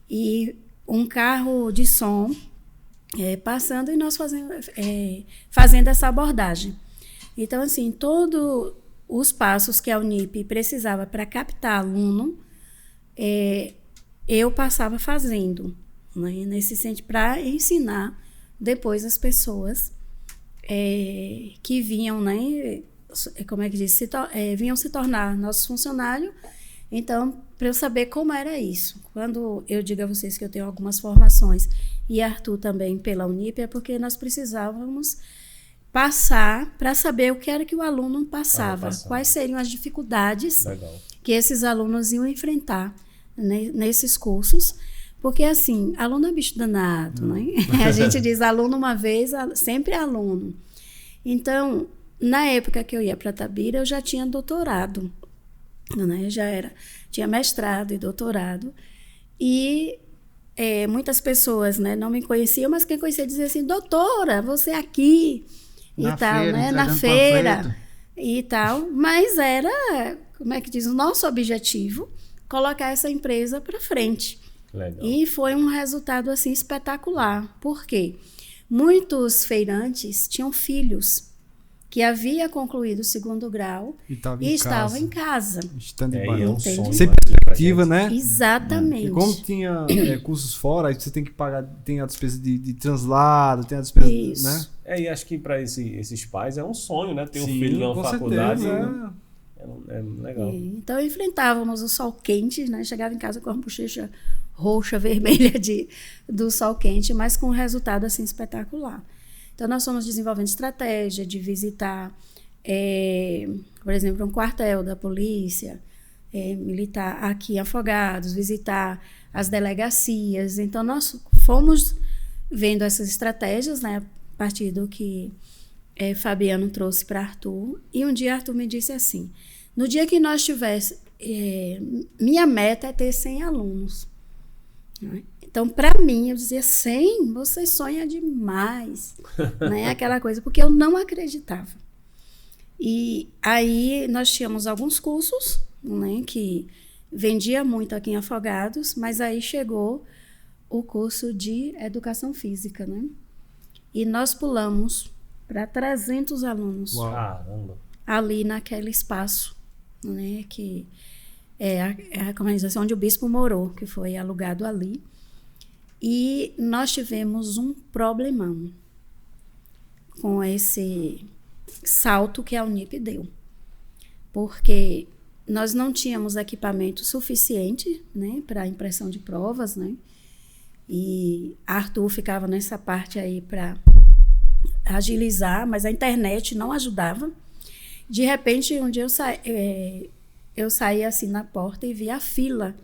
E um carro de som passando e nós fazendo essa abordagem. Então, assim, todos os passos que a Unip precisava para captar aluno, eu passava fazendo, né, nesse sentido, para ensinar depois as pessoas que vinham, né, como é que diz, vinham se tornar nossos funcionários. Então, para eu saber como era isso. Quando eu digo a vocês que eu tenho algumas formações, e Arthur também pela Unip, é porque nós precisávamos passar para saber o que era que o aluno passava, quais seriam as dificuldades que esses alunos iam enfrentar, né, nesses cursos. Porque, assim, aluno é bicho danado, né? A gente diz aluno uma vez, sempre é aluno. Então, na época que eu ia para Itabira, eu já tinha doutorado, né? Tinha mestrado e doutorado. E muitas pessoas, né, não me conheciam, mas quem conhecia dizia assim, doutora, você aqui e tal, né? Na feira e tal. Mas era, como é que diz, o nosso objetivo, colocar essa empresa para frente. Legal. E foi um resultado assim espetacular. Por quê? muitos feirantes tinham filhos que havia concluído o 2º grau E estava e em estavam casa. em casa. Stand-by. E é um Entendi. sonho. Sem né, pra perspectiva, gente. né? Exatamente. E como tinha cursos fora, aí você tem que pagar, tem a despesa de translado, tem a despesa, Isso. né? E acho que para esses pais é um sonho, né? Ter um Sim, filho numa com faculdade. certeza, É legal. Então enfrentávamos o sol quente, né? Chegava em casa com a bochecha roxa, vermelha do sol quente, mas com um resultado assim espetacular. Então nós fomos desenvolvendo estratégia de visitar, por exemplo, um quartel da polícia militar aqui em Afogados, visitar as delegacias. Então nós fomos vendo essas estratégias, né? A partir do que Fabiano trouxe para Arthur. E um dia Arthur me disse assim: no dia que nós tivéssemos, minha meta é ter 100 alunos. Então, para mim, eu dizia: 100? Você sonha demais. Né? Aquela coisa, porque eu não acreditava. E aí nós tínhamos alguns cursos, né, que vendia muito aqui em Afogados, mas aí chegou o curso de Educação Física, né? E nós pulamos para 300 alunos. Uau. Caramba. Ali naquele espaço, né, que é a comunização onde o bispo morou, que foi alugado ali. E nós tivemos um problemão com esse salto que a Unip deu, porque nós não tínhamos equipamento suficiente, né, para impressão de provas, né, e Arthur ficava nessa parte aí para agilizar, mas a internet não ajudava. De repente, um dia eu saí assim na porta e vi a fila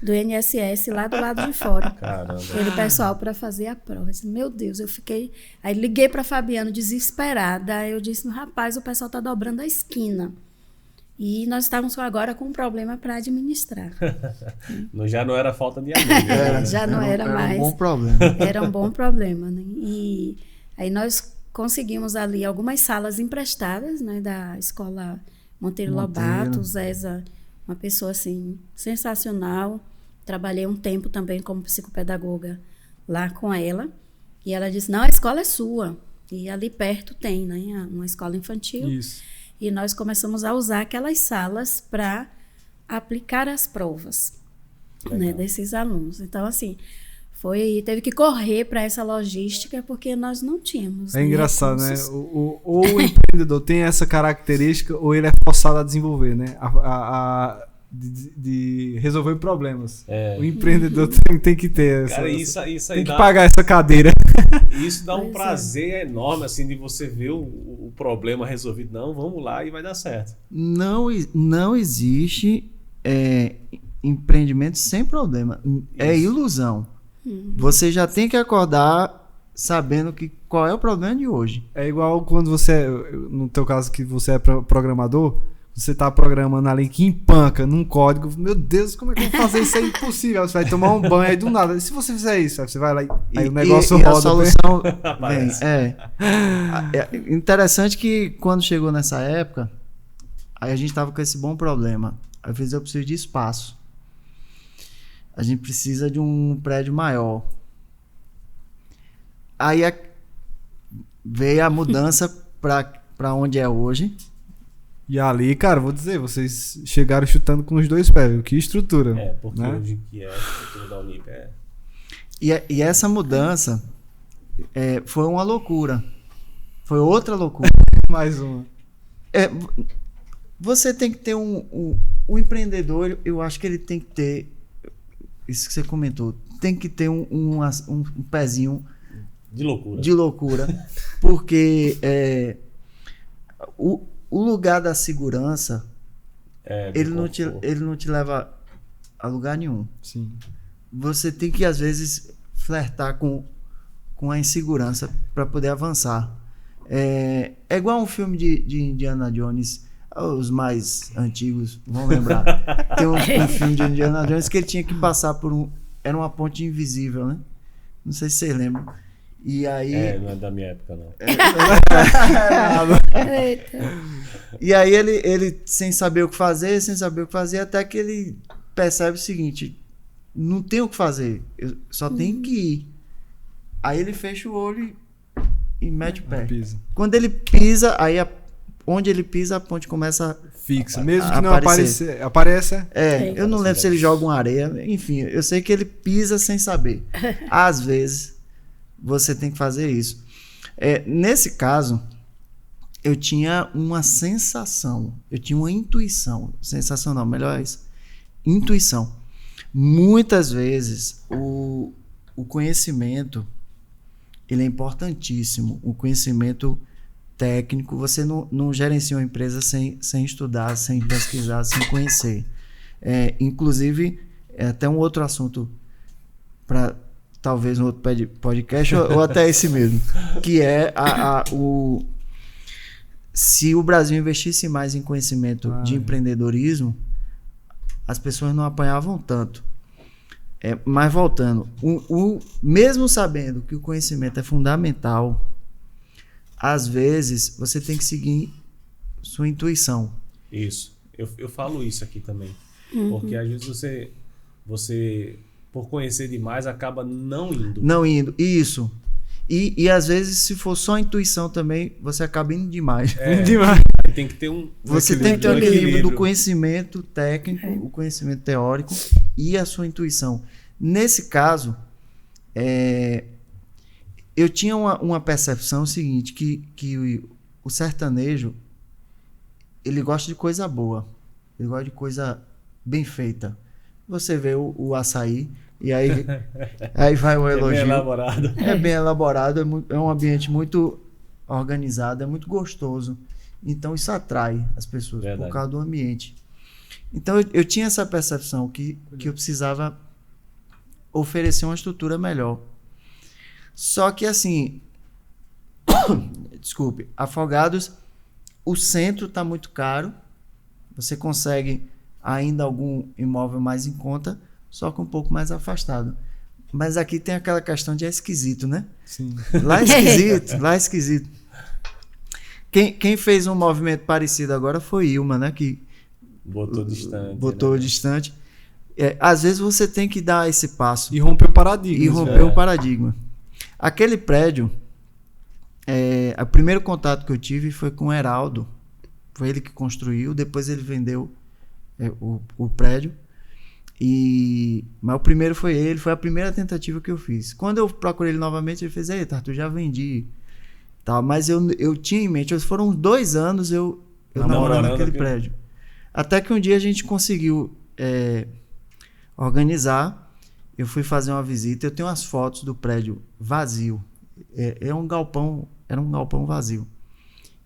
do INSS lá do lado de fora. Caramba. Aquele pessoal para fazer a prova. Eu disse: meu Deus, eu fiquei... Aí liguei para Fabiano desesperada. Aí eu disse: rapaz, o pessoal está dobrando a esquina. E nós estávamos agora com um problema para administrar. Já não era falta de amor. Né? Já não era mais. Um bom problema. Era um bom problema, né? E aí nós conseguimos ali algumas salas emprestadas, né, da escola Monteiro Lobato, Zeza, uma pessoa assim sensacional. Trabalhei um tempo também como psicopedagoga lá com ela. E ela disse: não, a escola é sua. E ali perto tem, né, uma escola infantil. Isso. E nós começamos a usar aquelas salas para aplicar as provas, né, desses alunos. Então, assim, teve que correr para essa logística porque nós não tínhamos. É engraçado, né? recursos. Ou o empreendedor tem essa característica ou ele é forçado a desenvolver, né? De resolver problemas. O empreendedor tem que ter essa. Cara, isso aí tem que pagar essa cadeira. Isso dá um Pois é. prazer enorme, assim, de você ver o problema resolvido. Não, vamos lá e vai dar certo. Não existe empreendimento sem problema. É ilusão. Você já tem que acordar sabendo qual é o problema de hoje. É igual quando você, no teu caso que você é programador, você tá programando ali que empanca num código. Meu Deus, como é que eu vou fazer isso? É impossível. Você vai tomar um banho aí do nada. E se você fizer isso, aí você vai lá e aí o negócio roda. A solução vem. Aparece. É interessante que quando chegou nessa época, aí a gente tava com esse bom problema. Aí eu fiz: eu preciso de espaço. A gente precisa de um prédio maior. Aí veio a mudança para onde é hoje. E ali, cara, vou dizer, vocês chegaram chutando com os dois pés, viu? Que estrutura. Porque né? hoje que é a estrutura da Unip E essa mudança foi uma loucura. Foi outra loucura. Mais uma. Você tem que ter um empreendedor, eu acho que ele tem que ter, isso que você comentou, tem que ter um pezinho de loucura. Porque o lugar da segurança, ele não te leva a lugar nenhum. Sim. Você tem que, às vezes, flertar com a insegurança para poder avançar. É igual um filme de Indiana Jones. Os mais antigos vão lembrar. Tem um filme de Indiana Jones que ele tinha que passar por era uma ponte invisível, né? Não sei se vocês lembram. E aí... não é da minha época, não. Eita. E aí ele sem saber o que fazer, até que ele percebe o seguinte: não tem o que fazer, eu só tenho que ir. Aí ele fecha o olho e mete o pé. Pisa. Quando ele pisa, aí onde ele pisa, a ponte começa Fixa. Mesmo que não aparecer. apareça. Eu não lembro se ele joga uma areia. Enfim, eu sei que ele pisa sem saber. Às vezes, você tem que fazer isso. Nesse caso, eu tinha uma sensação. Eu tinha uma intuição. Sensação não, melhor é isso. Intuição. Muitas vezes, o conhecimento, ele é importantíssimo. O conhecimento técnico, você não gerencia uma empresa sem estudar, sem pesquisar, sem conhecer. Inclusive, até um outro assunto para talvez um outro podcast ou até esse mesmo, que é se o Brasil investisse mais em conhecimento de empreendedorismo, as pessoas não apanhavam tanto. Mas voltando, mesmo sabendo que o conhecimento é fundamental, às vezes você tem que seguir sua intuição. Isso. Eu falo isso aqui também. Porque às vezes você, por conhecer demais, acaba não indo. Não indo, isso. E às vezes, se for só intuição também, você acaba indo demais. Demais. Tem que ter Você tem que ter um equilíbrio do conhecimento técnico, o conhecimento teórico e a sua intuição. Nesse caso, eu tinha uma percepção seguinte, que o sertanejo, ele gosta de coisa boa, ele gosta de coisa bem feita. Você vê o açaí, e aí vai o elogio. É bem elaborado. É bem elaborado, é um ambiente muito organizado, é muito gostoso. Então isso atrai as pessoas por causa do ambiente. Então eu tinha essa percepção que eu precisava oferecer uma estrutura melhor. Só que assim, desculpe, Afogados, o centro está muito caro, você consegue ainda algum imóvel mais em conta, só que um pouco mais afastado. Mas aqui tem aquela questão de esquisito, né? Sim. Lá é esquisito. Quem fez um movimento parecido agora foi Ilma, né? Que botou distante. Botou distante. Às vezes você tem que dar esse passo. E romper o paradigma. E romper o paradigma. Aquele prédio, o primeiro contato que eu tive foi com o Heraldo. Foi ele que construiu, depois ele vendeu o prédio. Mas o primeiro foi ele, foi a primeira tentativa que eu fiz. Quando eu procurei ele novamente, ele fez: "Eita, Arthur, já vendi." Tá, mas eu tinha em mente, foram uns 2 anos eu namorando aquele prédio. Até que um dia a gente conseguiu organizar. Eu fui fazer uma visita, eu tenho as fotos do prédio vazio. Era um galpão vazio.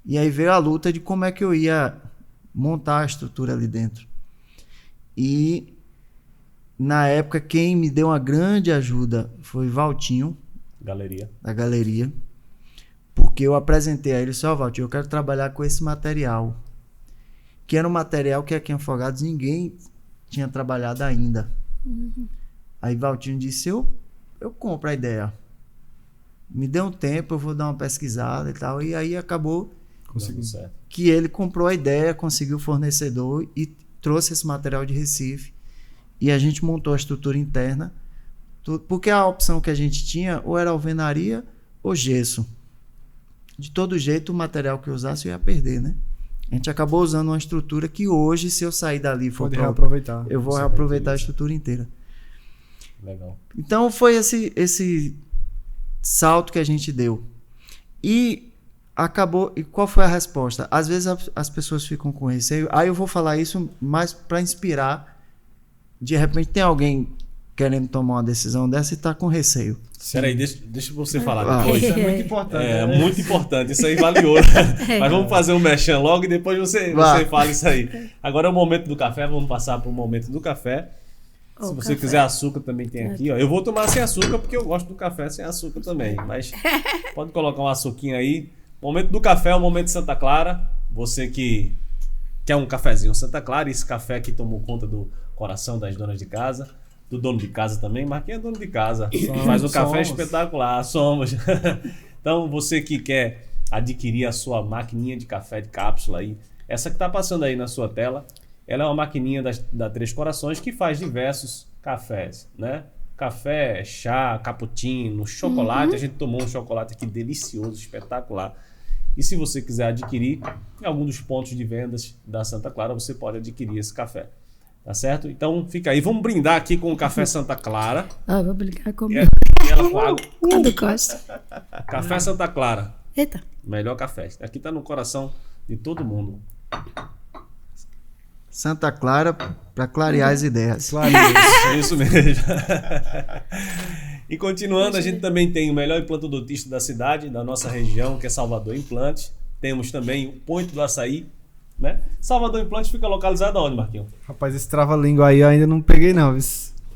E aí veio a luta de como é que eu ia montar a estrutura ali dentro. E na época quem me deu uma grande ajuda foi Valtinho, da galeria. Porque eu apresentei a ele: "Só, Valtinho, eu quero trabalhar com esse material." Que era um material que aqui em Afogados ninguém tinha trabalhado ainda. Aí Valtinho disse: eu compro a ideia. Me dê um tempo, eu vou dar uma pesquisada e tal. E aí acabou que ele comprou a ideia, conseguiu o fornecedor e trouxe esse material de Recife. E a gente montou a estrutura interna. Porque a opção que a gente tinha ou era alvenaria ou gesso. De todo jeito, o material que eu usasse eu ia perder, né? A gente acabou usando uma estrutura que hoje, se eu sair dali e for reaproveitar, eu vou reaproveitar a estrutura inteira. Legal. Então foi esse salto que a gente deu. E acabou. E qual foi a resposta? Às vezes as pessoas ficam com receio. Aí eu vou falar isso mais para inspirar. De repente tem alguém querendo tomar uma decisão dessa e tá com receio. Peraí, deixa você falar depois. Isso é muito importante. Muito importante. Isso aí vale ouro. Mas vamos fazer um merchan logo e depois você fala isso aí. Agora é o momento do café. Vamos passar para o momento do café. Se você quiser açúcar, também tem aqui. Ó. Eu vou tomar sem açúcar porque eu gosto do café sem açúcar também. Mas pode colocar um açuquinho aí. Momento do café é o momento de Santa Clara. Você que quer um cafezinho Santa Clara. Esse café aqui tomou conta do coração das donas de casa. Do dono de casa também. Mas quem é dono de casa? Faz um café espetacular. Somos. Então, você que quer adquirir a sua maquininha de café de cápsula aí. Essa que está passando aí na sua tela. Ela é uma maquininha da Três Corações que faz diversos cafés, né? Café, chá, cappuccino, chocolate. A gente tomou um chocolate aqui delicioso, espetacular. E se você quiser adquirir, em algum dos pontos de vendas da Santa Clara, você pode adquirir esse café. Tá certo? Então fica aí. Vamos brindar aqui com o café Santa Clara. Vou brincar comigo. E ela com água. Quando gosta. Café Santa Clara. Eita. Melhor café. Aqui tá no coração de todo mundo. Santa Clara para clarear as ideias. Isso mesmo. E continuando, a gente também tem o melhor implantodontista da cidade, da nossa região, que é Salvador Implantes. Temos também o Ponto do Açaí, né? Salvador Implantes fica localizado onde, Marquinhos? Rapaz, esse trava-língua aí eu ainda não peguei, não.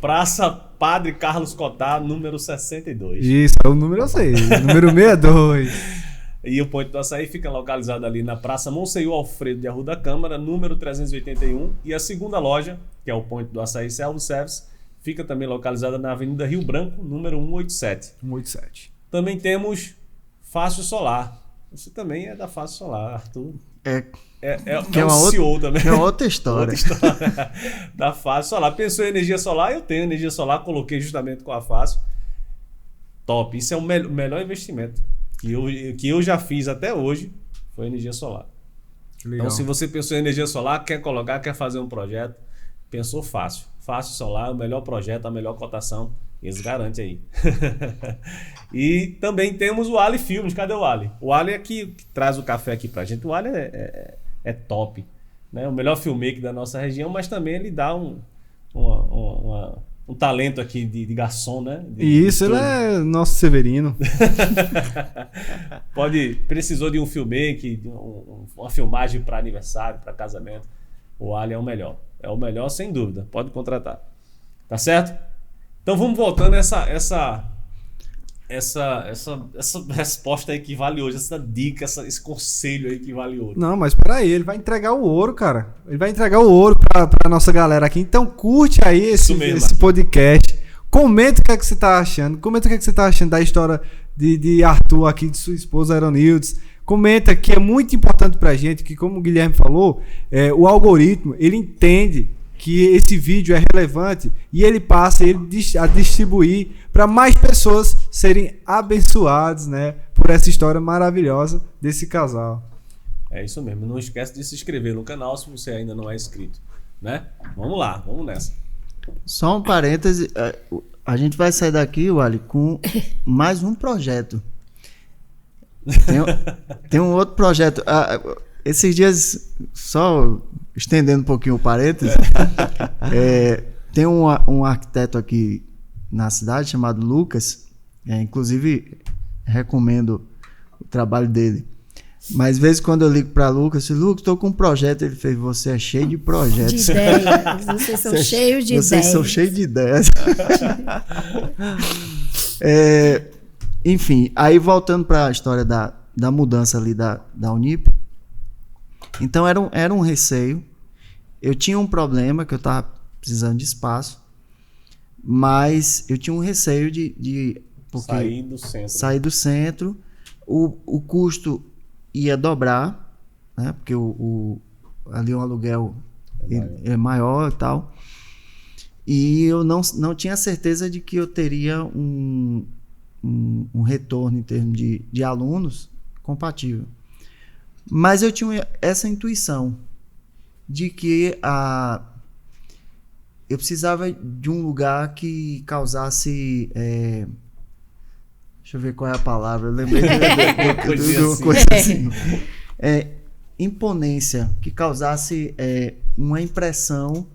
Praça Padre Carlos Cotá, número 62. Isso, é o número eu sei. Número 62. E o Ponto do Açaí fica localizado ali na Praça Monsenhor Alfredo de Arruda Câmara, número 381. E a segunda loja, que é o Ponto do Açaí Self-Service, fica também localizada na Avenida Rio Branco, número 187. 187. Também temos Fácil Solar. Você também é da Fácil Solar, Arthur. É É um CEO também. É outra história. Da Fácil Solar. Pensou em energia solar? Eu tenho energia solar, coloquei justamente com a Fácil. Top. Isso é o melhor investimento que eu já fiz até hoje, foi energia solar. Legal. Então, se você pensou em energia solar, quer colocar, quer fazer um projeto, pensou Fácil. Fácil Solar, o melhor projeto, a melhor cotação. Eles garantem aí. E também temos o Ali Filmes. Cadê o Ali? O Ali é que traz o café aqui pra gente. O Ali é top, né? O melhor filmmaker da nossa região, mas também ele dá um talento aqui de garçom, né? Isso, ele é nosso Severino. Precisou de um filmmaker, de uma filmagem para aniversário, para casamento. O Ali é o melhor. É o melhor, sem dúvida. Pode contratar. Tá certo? Então vamos voltando a essa resposta aí que vale hoje, essa dica, esse conselho aí que vale ouro. Não, mas peraí, ele vai entregar o ouro, cara. Ele vai entregar o ouro pra nossa galera aqui. Então curte aí esse podcast. Comenta o que é que você tá achando. Comenta o que é que você tá achando da história de Arthur aqui, de sua esposa Aeronildes. Comenta que é muito importante pra gente, que como o Guilherme falou, o algoritmo, ele entende que esse vídeo é relevante e ele passa a distribuir para mais pessoas serem abençoadas, né, por essa história maravilhosa desse casal. É isso mesmo. Não esquece de se inscrever no canal se você ainda não é inscrito, né? Vamos lá, vamos nessa. Só um parêntese, a gente vai sair daqui, Wally, com mais um projeto. Tem um outro projeto. Esses dias, só estendendo um pouquinho o parênteses, tem um arquiteto aqui na cidade chamado Lucas, inclusive recomendo o trabalho dele. Mas, às vezes, quando eu ligo para Lucas, eu Lucas, estou com um projeto. Ele fez, você é cheio de projetos. De ideias. Vocês são cheios de ideias. Vocês são cheios de ideias. Enfim, aí voltando para a história da mudança ali da Unip. Então, era um receio. Eu tinha um problema, que eu estava precisando de espaço. Mas eu tinha um receio de sair do centro. O custo ia dobrar, né? Porque ali o aluguel é maior e tal. E eu não tinha certeza de que eu teria um retorno em termos de alunos compatível. Mas eu tinha essa intuição de que eu precisava de um lugar que causasse... deixa eu ver qual é a palavra. Eu lembrei de uma coisa assim. Imponência, que causasse uma impressão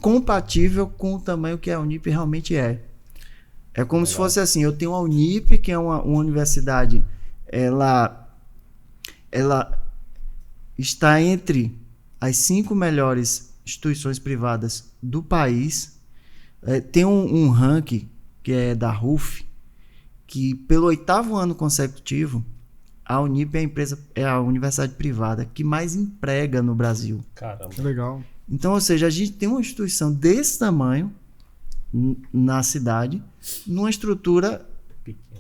compatível com o tamanho que a Unip realmente é. É como se fosse assim, eu tenho a Unip, que é uma universidade, ela está entre as 5 melhores instituições privadas do país. Tem um ranking que é da RUF, que pelo 8º ano consecutivo, a Unip é a universidade privada que mais emprega no Brasil. Caramba. Que legal. Então, ou seja, a gente tem uma instituição desse tamanho na cidade, numa estrutura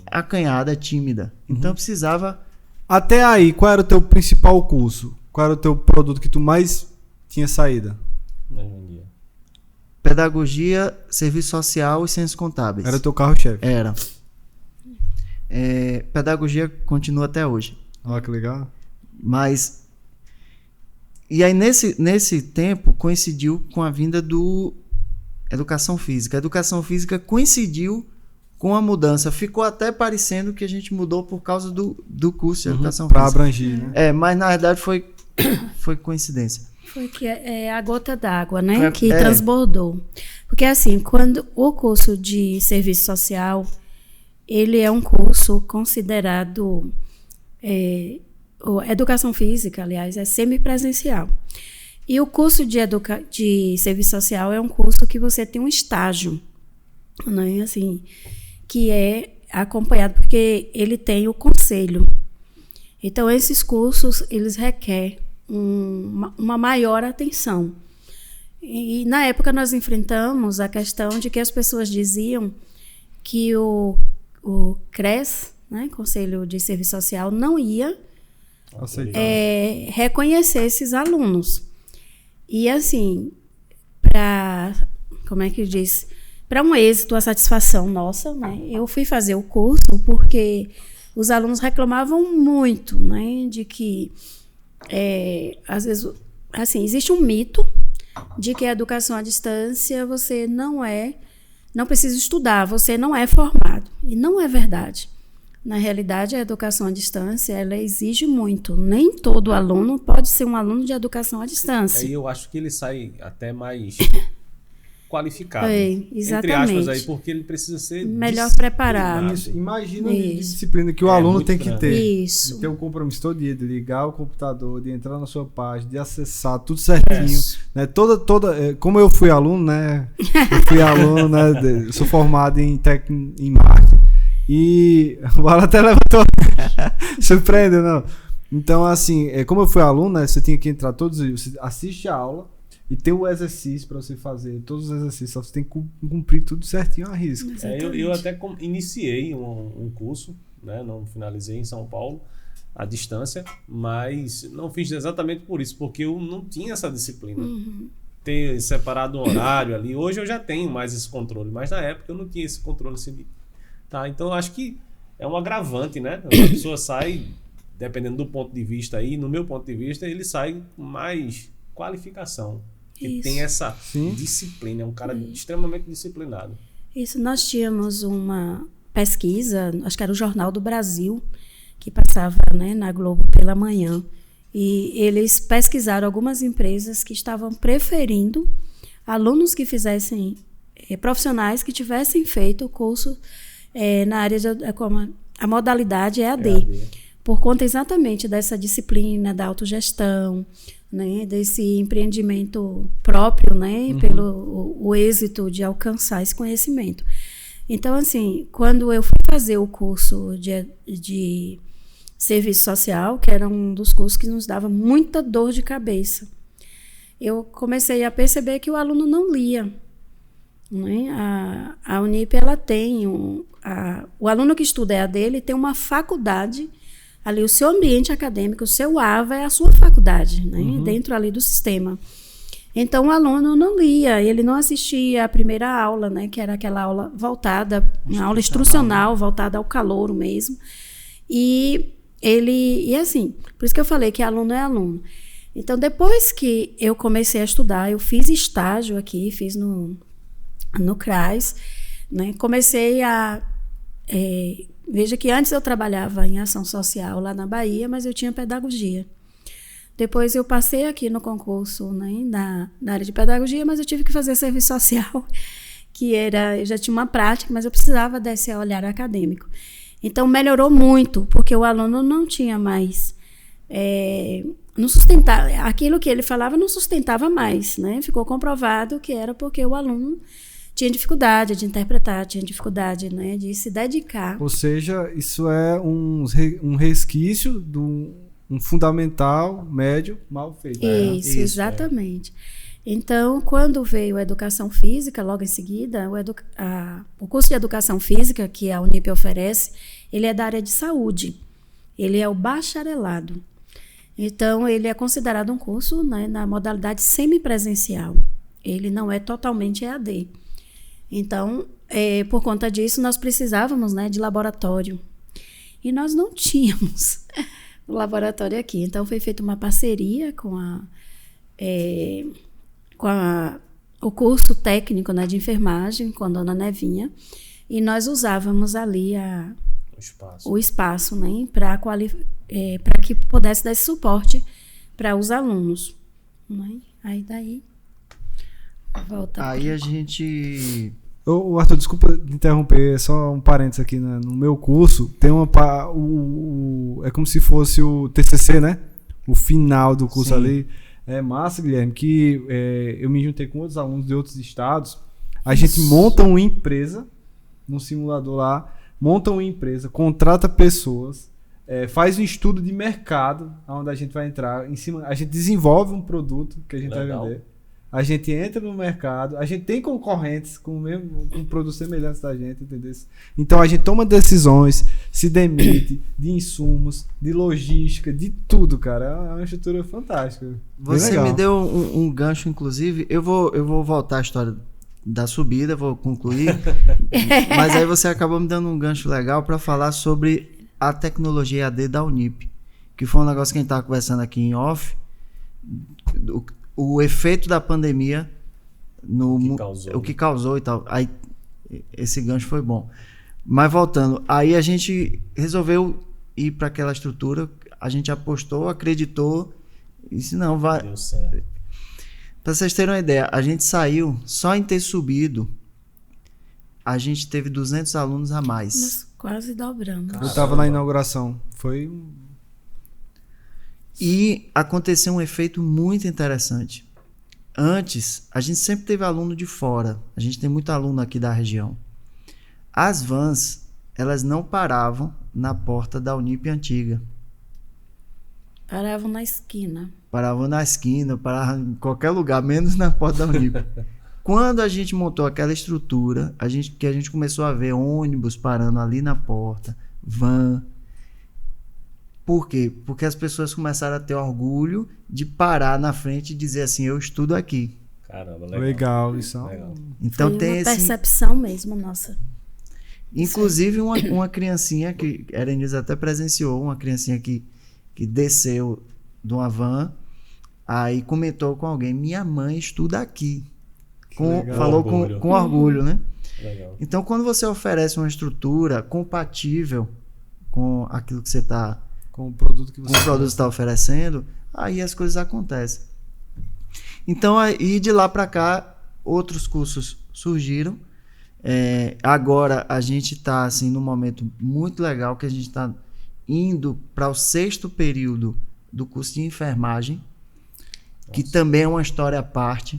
acanhada, tímida. Então, eu precisava... Até aí, qual era o teu principal curso? Qual era o teu produto que tu mais tinha saída? pedagogia, serviço social e ciências contábeis. Era o teu carro-chefe. Era. Pedagogia continua até hoje. Olha que legal. Mas... E aí, nesse tempo, coincidiu com a vinda do Educação Física. A Educação Física coincidiu com a mudança. Ficou até parecendo que a gente mudou por causa do curso de Educação Para Física. abranger, né? Mas na verdade foi coincidência. Foi que a gota d'água, né? Foi- Que é. transbordou. Porque assim, quando o curso de serviço social, ele é um curso considerado... educação física, aliás, é semipresencial. E o curso de serviço social é um curso que você tem um estágio, né? Assim, que é acompanhado, porque ele tem o conselho. Então, esses cursos, eles requerem uma maior atenção. E na época nós enfrentamos a questão de que as pessoas diziam que o CRES, né, Conselho de Serviço Social, não ia reconhecer esses alunos. E assim, como é que diz? Para um êxito, a satisfação nossa, né, eu fui fazer o curso porque os alunos reclamavam muito, né, de que às vezes, assim, existe um mito de que a educação à distância você não precisa estudar, você não é formado. E não é verdade. Na realidade, a educação à distância, ela exige muito. Nem todo aluno pode ser um aluno de educação à distância. Aí eu acho que ele sai até mais qualificado. Exatamente. Entre aspas aí, porque ele precisa ser melhor disciplinado. preparado. Isso. Imagina a nível de Isso. disciplina que o aluno muito tem que grande. ter. Isso. De ter um compromisso todo dia, de ligar o computador, de entrar na sua página, de acessar tudo certinho. Isso. Né? Como eu fui aluno, né? Eu fui aluno, né? Eu sou formado em técnico em marketing. E o Alan até levantou. Surpreendeu, não? Então, assim, como eu fui aluno, né? Você tinha que entrar todos os dias. Você assiste a aula e tem o exercício para você fazer. Todos os exercícios. Só você tem que cumprir tudo certinho a risco. Eu até iniciei um curso, né? Não finalizei em São Paulo, à distância, mas não fiz exatamente por isso, porque eu não tinha essa disciplina. Ter separado um horário ali. Hoje eu já tenho mais esse controle, mas na época eu não tinha esse controle assim. Tá, então eu acho que é um agravante, né? A pessoa sai, dependendo do ponto de vista aí, no meu ponto de vista, ele sai com mais qualificação. Que Isso. tem essa Sim. disciplina, é um cara extremamente disciplinado. Isso, nós tínhamos uma pesquisa, acho que era o Jornal do Brasil, que passava, né, na Globo pela manhã. E eles pesquisaram algumas empresas que estavam preferindo alunos que fizessem, profissionais que tivessem feito o curso na área como a modalidade EAD, por conta exatamente dessa disciplina da autogestão, né, desse empreendimento próprio, né, pelo o êxito de alcançar esse conhecimento. Então, assim, quando eu fui fazer o curso de serviço social, que era um dos cursos que nos dava muita dor de cabeça, eu comecei a perceber que o aluno não lia. Né? A Unip, ela tem o aluno que estuda EAD, ele tem uma faculdade ali, o seu ambiente acadêmico, o seu AVA é a sua faculdade, né? Dentro ali do sistema. Então o aluno não lia, ele não assistia a primeira aula, né? Que era aquela aula voltada, uma aula instrucional voltada ao calouro mesmo. E assim, por isso que eu falei que aluno é aluno. Então depois que eu comecei a estudar, eu fiz estágio aqui, fiz no CRAS, né? Comecei veja que antes eu trabalhava em ação social lá na Bahia, mas eu tinha pedagogia. Depois eu passei aqui no concurso, né, na área de pedagogia, mas eu tive que fazer serviço social, eu já tinha uma prática, mas eu precisava desse olhar acadêmico. Então melhorou muito, porque o aluno não tinha mais, não sustentava, aquilo que ele falava não sustentava mais, né? Ficou comprovado que era porque o aluno tinha dificuldade de interpretar, tinha dificuldade, né, de se dedicar. Ou seja, isso é um resquício de um fundamental médio mal feito. Isso, exatamente. Então, quando veio a educação física, logo em seguida, o curso de educação física que a Unip oferece, ele é da área de saúde. Ele é o bacharelado. Então, ele é considerado um curso, né, na modalidade semipresencial. ele não é totalmente EAD. Então, por conta disso, nós precisávamos, né, de laboratório. E nós não tínhamos o laboratório aqui. Então, foi feita uma parceria com o curso técnico, né, de enfermagem, com a dona Nevinha. E nós usávamos ali o espaço, né, para que pudesse dar esse suporte para os alunos. Né? Aí daí volta. Aí a gente... Ô, Arthur, desculpa interromper, só um parênteses aqui, né? No meu curso tem é como se fosse o TCC, né? O final do curso. Sim. Ali. É massa, Guilherme, que eu me juntei com outros alunos de outros estados. A gente monta uma empresa no simulador lá, monta uma empresa, contrata pessoas, faz um estudo de mercado, onde a gente vai entrar, em cima, a gente desenvolve um produto que a gente vai vender, a gente entra no mercado, a gente tem concorrentes com produtos semelhantes da gente, entendeu? Então a gente toma decisões, se demite de insumos, de logística, de tudo, cara. É uma estrutura fantástica. Você me deu um gancho, inclusive, eu vou voltar à história da subida, vou concluir, mas aí você acabou me dando um gancho legal para falar sobre a tecnologia EAD da Unip, que foi um negócio que a gente estava conversando aqui em off, o efeito da pandemia, o que causou e tal. Aí, esse gancho foi bom. Mas voltando, aí a gente resolveu ir para aquela estrutura, a gente apostou, acreditou, e disse, não, vai... Deu certo. Para vocês terem uma ideia, a gente saiu, só em ter subido, a gente teve 200 alunos a mais. Nós quase dobramos. Eu estava na inauguração. Foi... E aconteceu um efeito muito interessante. Antes, a gente sempre teve aluno de fora. A gente tem muito aluno aqui da região. As vans, elas não paravam na porta da Unip antiga. Paravam na esquina. Paravam em qualquer lugar, menos na porta da Unip. Quando a gente montou aquela estrutura, que a gente começou a ver ônibus parando ali na porta, van. Por quê? Porque as pessoas começaram a ter orgulho de parar na frente e dizer assim, eu estudo aqui. Caramba, legal. Isso é legal. Então foi tem uma percepção mesmo, nossa. Inclusive uma criancinha que a Erenise até presenciou, uma criancinha que desceu de uma van, aí comentou com alguém, minha mãe estuda aqui. Falou com orgulho, né? Legal. Então, quando você oferece uma estrutura compatível com aquilo que você está... Com o produto que você está oferecendo, aí as coisas acontecem. Então, aí de lá para cá, outros cursos surgiram. Agora a gente está assim, num momento muito legal, que a gente está indo para o 6º período do curso de enfermagem, que também é uma história à parte.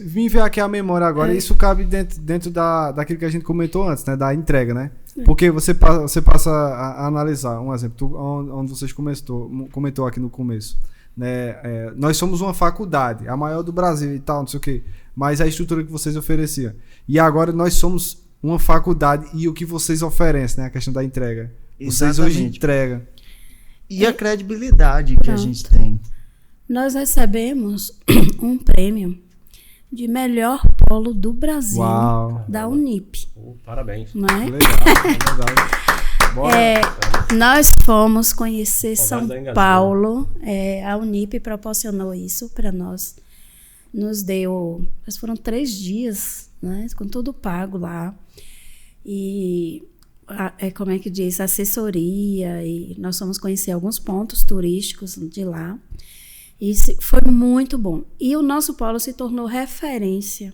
Vim ver aqui a memória agora, e isso cabe dentro daquilo que a gente comentou antes, né? Da entrega, né? Porque você passa a analisar, um exemplo, onde vocês comentou aqui no começo, né? Nós somos uma faculdade, a maior do Brasil e tal, não sei o quê, mas a estrutura que vocês ofereciam. E agora nós somos uma faculdade e o que vocês oferecem, né? A questão da entrega. Vocês hoje entregam. E a credibilidade que a gente tem. Nós recebemos um prêmio de melhor polo do Brasil. Uau. Da Unip. Parabéns. Não é? Legal, nós fomos conhecer São Paulo. A Unip proporcionou isso para nós. Nos deu... Mas foram 3 dias, né? Com tudo pago lá. E... como é que diz? Assessoria. E nós fomos conhecer alguns pontos turísticos de lá. E foi muito bom. E o nosso polo se tornou referência.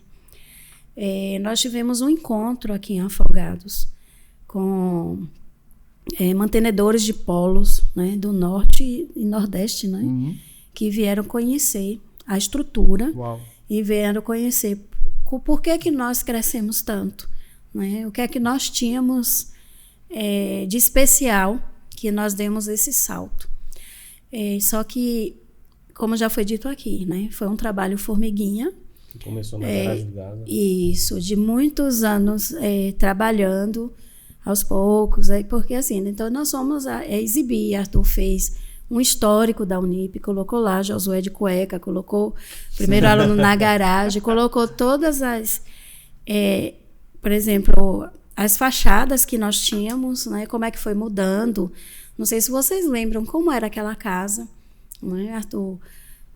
Nós tivemos um encontro aqui em Afogados com mantenedores de polos, né, do Norte e Nordeste, né, que vieram conhecer a estrutura. Uau. E vieram conhecer por que nós crescemos tanto, né, o que é que nós tínhamos de especial que nós demos esse salto. Só que, como já foi dito aqui, né? Foi um trabalho formiguinha. Que começou na garagem do Gaza. Isso, de muitos anos trabalhando aos poucos. Porque assim, então nós fomos exibir. Arthur fez um histórico da Unip, colocou lá Josué de cueca, colocou o primeiro aluno na garagem, colocou todas as, por exemplo, as fachadas que nós tínhamos, né, como é que foi mudando. Não sei se vocês lembram como era aquela casa, né? Arthur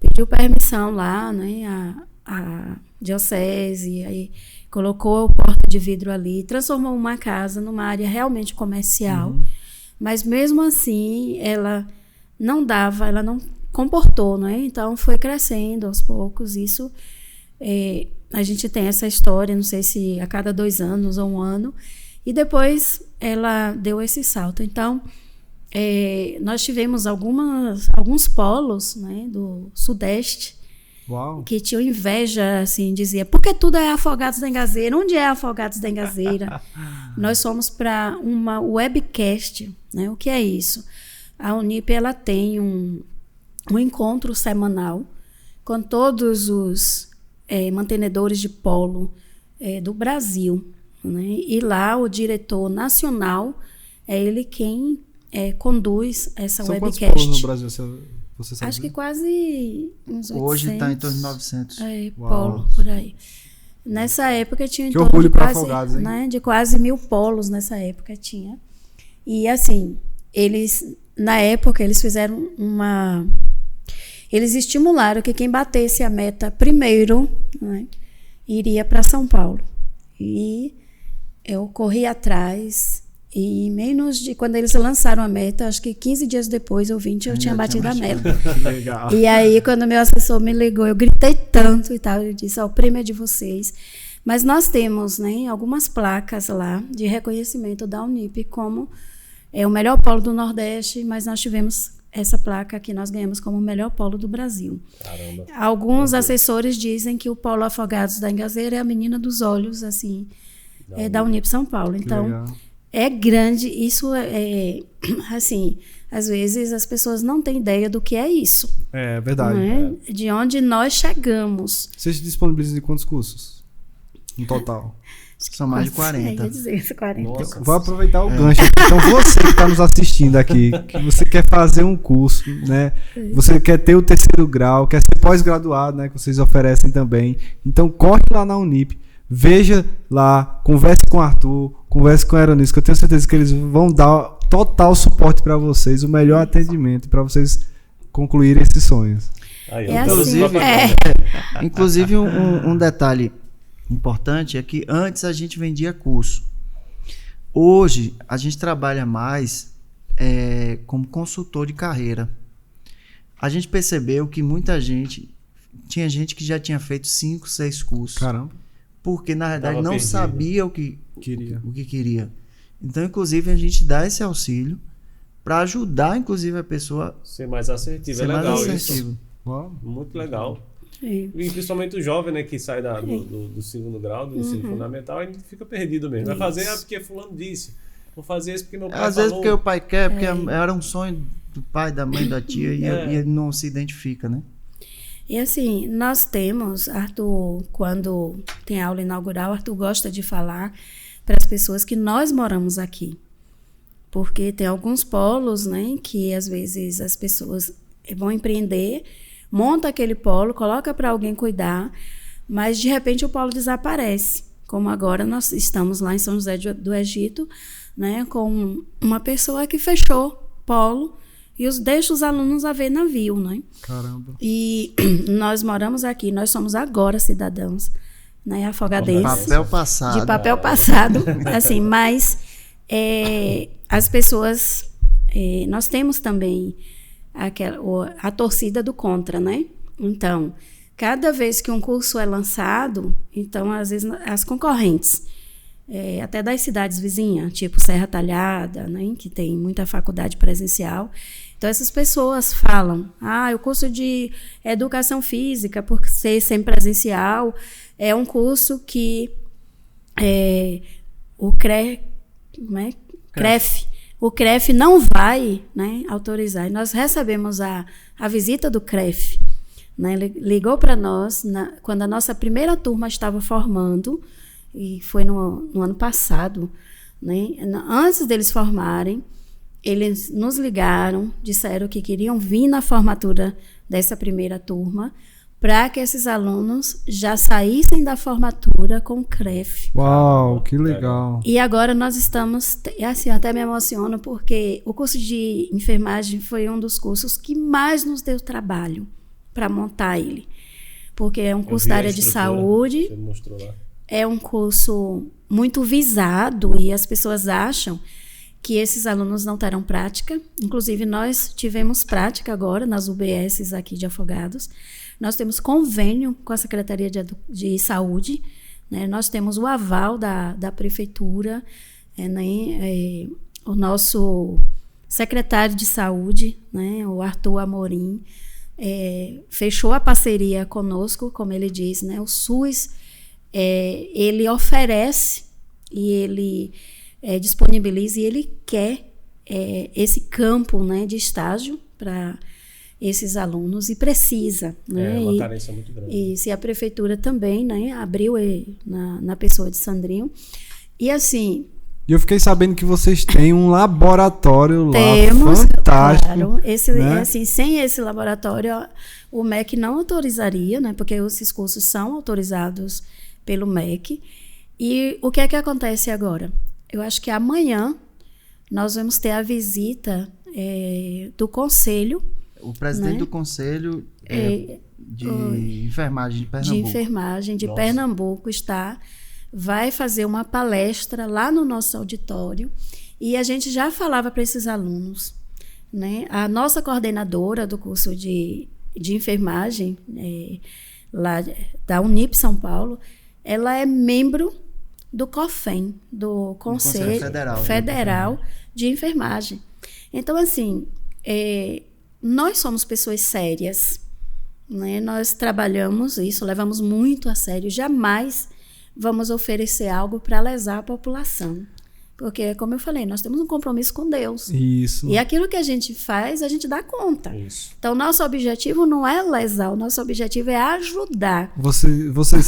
pediu permissão lá, né, a diocese, aí colocou o porta de vidro ali, transformou uma casa numa área realmente comercial, mas mesmo assim ela não comportou, né? Então foi crescendo aos poucos. Isso, a gente tem essa história, não sei se a cada 2 anos ou 1 ano, e depois ela deu esse salto. Então, nós tivemos alguns polos, né, do Sudeste. Uau. Que tinham inveja, assim, dizia, porque tudo é Afogados da Engazeira? Onde é Afogados da Engazeira? Nós fomos para uma webcast, né? O que é isso? A Unip, ela tem um encontro semanal com todos os mantenedores de polo do Brasil, né? E lá o diretor nacional é ele quem conduz essa São webcast. quantos polos no Brasil? Você sabe Acho que dizer? quase uns 800. Hoje está em torno de 900. Polo, por aí. Nessa época tinha em Que torno orgulho de pra quase, Afogados, hein? né, de quase 1000 polos nessa época tinha. E assim, na época eles fizeram eles estimularam que quem batesse a meta primeiro, né, iria para São Paulo. E eu corri atrás. E menos de quando eles lançaram a meta, acho que 15 dias depois ou 20, eu tinha batido a meta. Legal. E aí, quando meu assessor me ligou, eu gritei tanto e tal, eu disse, o prêmio é de vocês. Mas nós temos, né, algumas placas lá de reconhecimento da Unip como o melhor polo do Nordeste, mas nós tivemos essa placa que nós ganhamos como o melhor polo do Brasil. Caramba. Alguns assessores dizem que o polo Afogados da Engazeira é a menina dos olhos, assim, da Unip São Paulo. Então, legal. é grande, isso assim, às vezes as pessoas não têm ideia do que é isso. É verdade. Né? De onde nós chegamos. Vocês disponibilizam de quantos cursos? No total? São mais de 40. Ia dizer, 40. Nossa. Vou aproveitar o gancho. Então, você que está nos assistindo aqui, que você quer fazer um curso, né? Você quer ter o 3º grau, quer ser pós-graduado, né? Que vocês oferecem também. Então, corre lá na Unip. Veja lá, converse com o Arthur, converse com a Aeronis, que eu tenho certeza que eles vão dar total suporte para vocês, o melhor atendimento para vocês concluírem esses sonhos. Aí, assim, Inclusive um detalhe importante é que antes a gente vendia curso. Hoje a gente trabalha mais como consultor de carreira. A gente percebeu que tinha gente que já tinha feito 5, 6 cursos. Caramba. Porque na verdade Tava não perdido. sabia o que Queria. Então, inclusive, a gente dá esse auxílio para ajudar, inclusive, a pessoa Ser mais assertivo. ser É mais legal assertivo. isso. Uau. Muito legal. É. E principalmente o jovem, né, que sai do 2º grau, do ensino fundamental, ele fica perdido mesmo. Vai fazer porque fulano disse. Vou fazer isso porque meu pai Às vezes falou. porque o pai quer, porque era um sonho do pai, da mãe, da tia, e ele não se identifica, né? E assim, nós temos, Arthur, quando tem aula inaugural, Arthur gosta de falar para as pessoas que nós moramos aqui. Porque tem alguns polos, né, que às vezes as pessoas vão empreender, monta aquele polo, coloca para alguém cuidar, mas de repente o polo desaparece. Como agora nós estamos lá em São José do Egito, né, com uma pessoa que fechou polo e deixa os alunos a ver navio, né? Caramba. E nós moramos aqui, nós somos agora cidadãos, né, afogadenses. Papel passado. De papel passado, assim, mas as pessoas, nós temos também a torcida do contra, né? Então, cada vez que um curso é lançado, então, às vezes, as concorrentes, até das cidades vizinhas, tipo Serra Talhada, né, que tem muita faculdade presencial, então essas pessoas falam, o curso de educação física, por ser sempre presencial, é um curso que o CREF não vai, né, autorizar. E nós recebemos a visita do CREF, né, ligou para nós quando a nossa primeira turma estava formando, e foi no ano passado, né, antes deles formarem, eles nos ligaram, disseram que queriam vir na formatura dessa primeira turma, para que esses alunos já saíssem da formatura com CREF. Uau, que legal. E agora nós estamos, assim, até me emociono, porque o curso de enfermagem foi um dos cursos que mais nos deu trabalho para montar ele. Porque é um curso da área de saúde, você mostrou lá. é um curso muito visado e as pessoas acham que esses alunos não terão prática. Inclusive, nós tivemos prática agora nas UBSs aqui de Afogados. Nós temos convênio com a Secretaria de Saúde, né? Nós temos o aval da Prefeitura, né? O nosso secretário de Saúde, né? O Arthur Amorim, fechou a parceria conosco, como ele diz, né? O SUS, ele oferece e ele disponibiliza e ele quer esse campo, né, de estágio para esses alunos e precisa. Né? É uma carência muito grande. E a prefeitura também, né, abriu na pessoa de Sandrinho. E assim... E eu fiquei sabendo que vocês têm um laboratório temos, lá fantástico. Claro, né? assim, sem esse laboratório, o MEC não autorizaria, né, porque esses cursos são autorizados pelo MEC. E o que é que acontece agora? Eu acho que amanhã nós vamos ter a visita do conselho. O presidente, né, do conselho de enfermagem de Pernambuco. De enfermagem de Pernambuco vai fazer uma palestra lá no nosso auditório e a gente já falava para esses alunos, né? A nossa coordenadora do curso de enfermagem lá da Unip São Paulo, ela é membro do COFEN, do Conselho Federal de Enfermagem. Então, assim, nós somos pessoas sérias, né? Nós trabalhamos isso, levamos muito a sério, jamais vamos oferecer algo para lesar a população. Porque, como eu falei, nós temos um compromisso com Deus. Isso. E aquilo que a gente faz, a gente dá conta. Isso. Então, nosso objetivo não é lesar, o nosso objetivo é ajudar. Se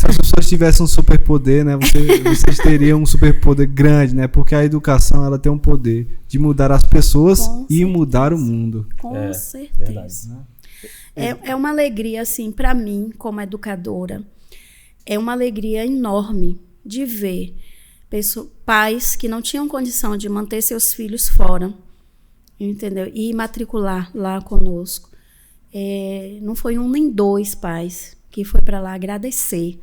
as pessoas tivessem um superpoder, né, vocês teriam um superpoder grande, né? Porque a educação, ela tem um poder de mudar as pessoas e mudar o mundo. Com certeza. É uma alegria, assim, para mim, como educadora, é uma alegria enorme de ver pais que não tinham condição de manter seus filhos fora, entendeu? E matricular lá conosco. Não foi um nem dois pais que foi para lá agradecer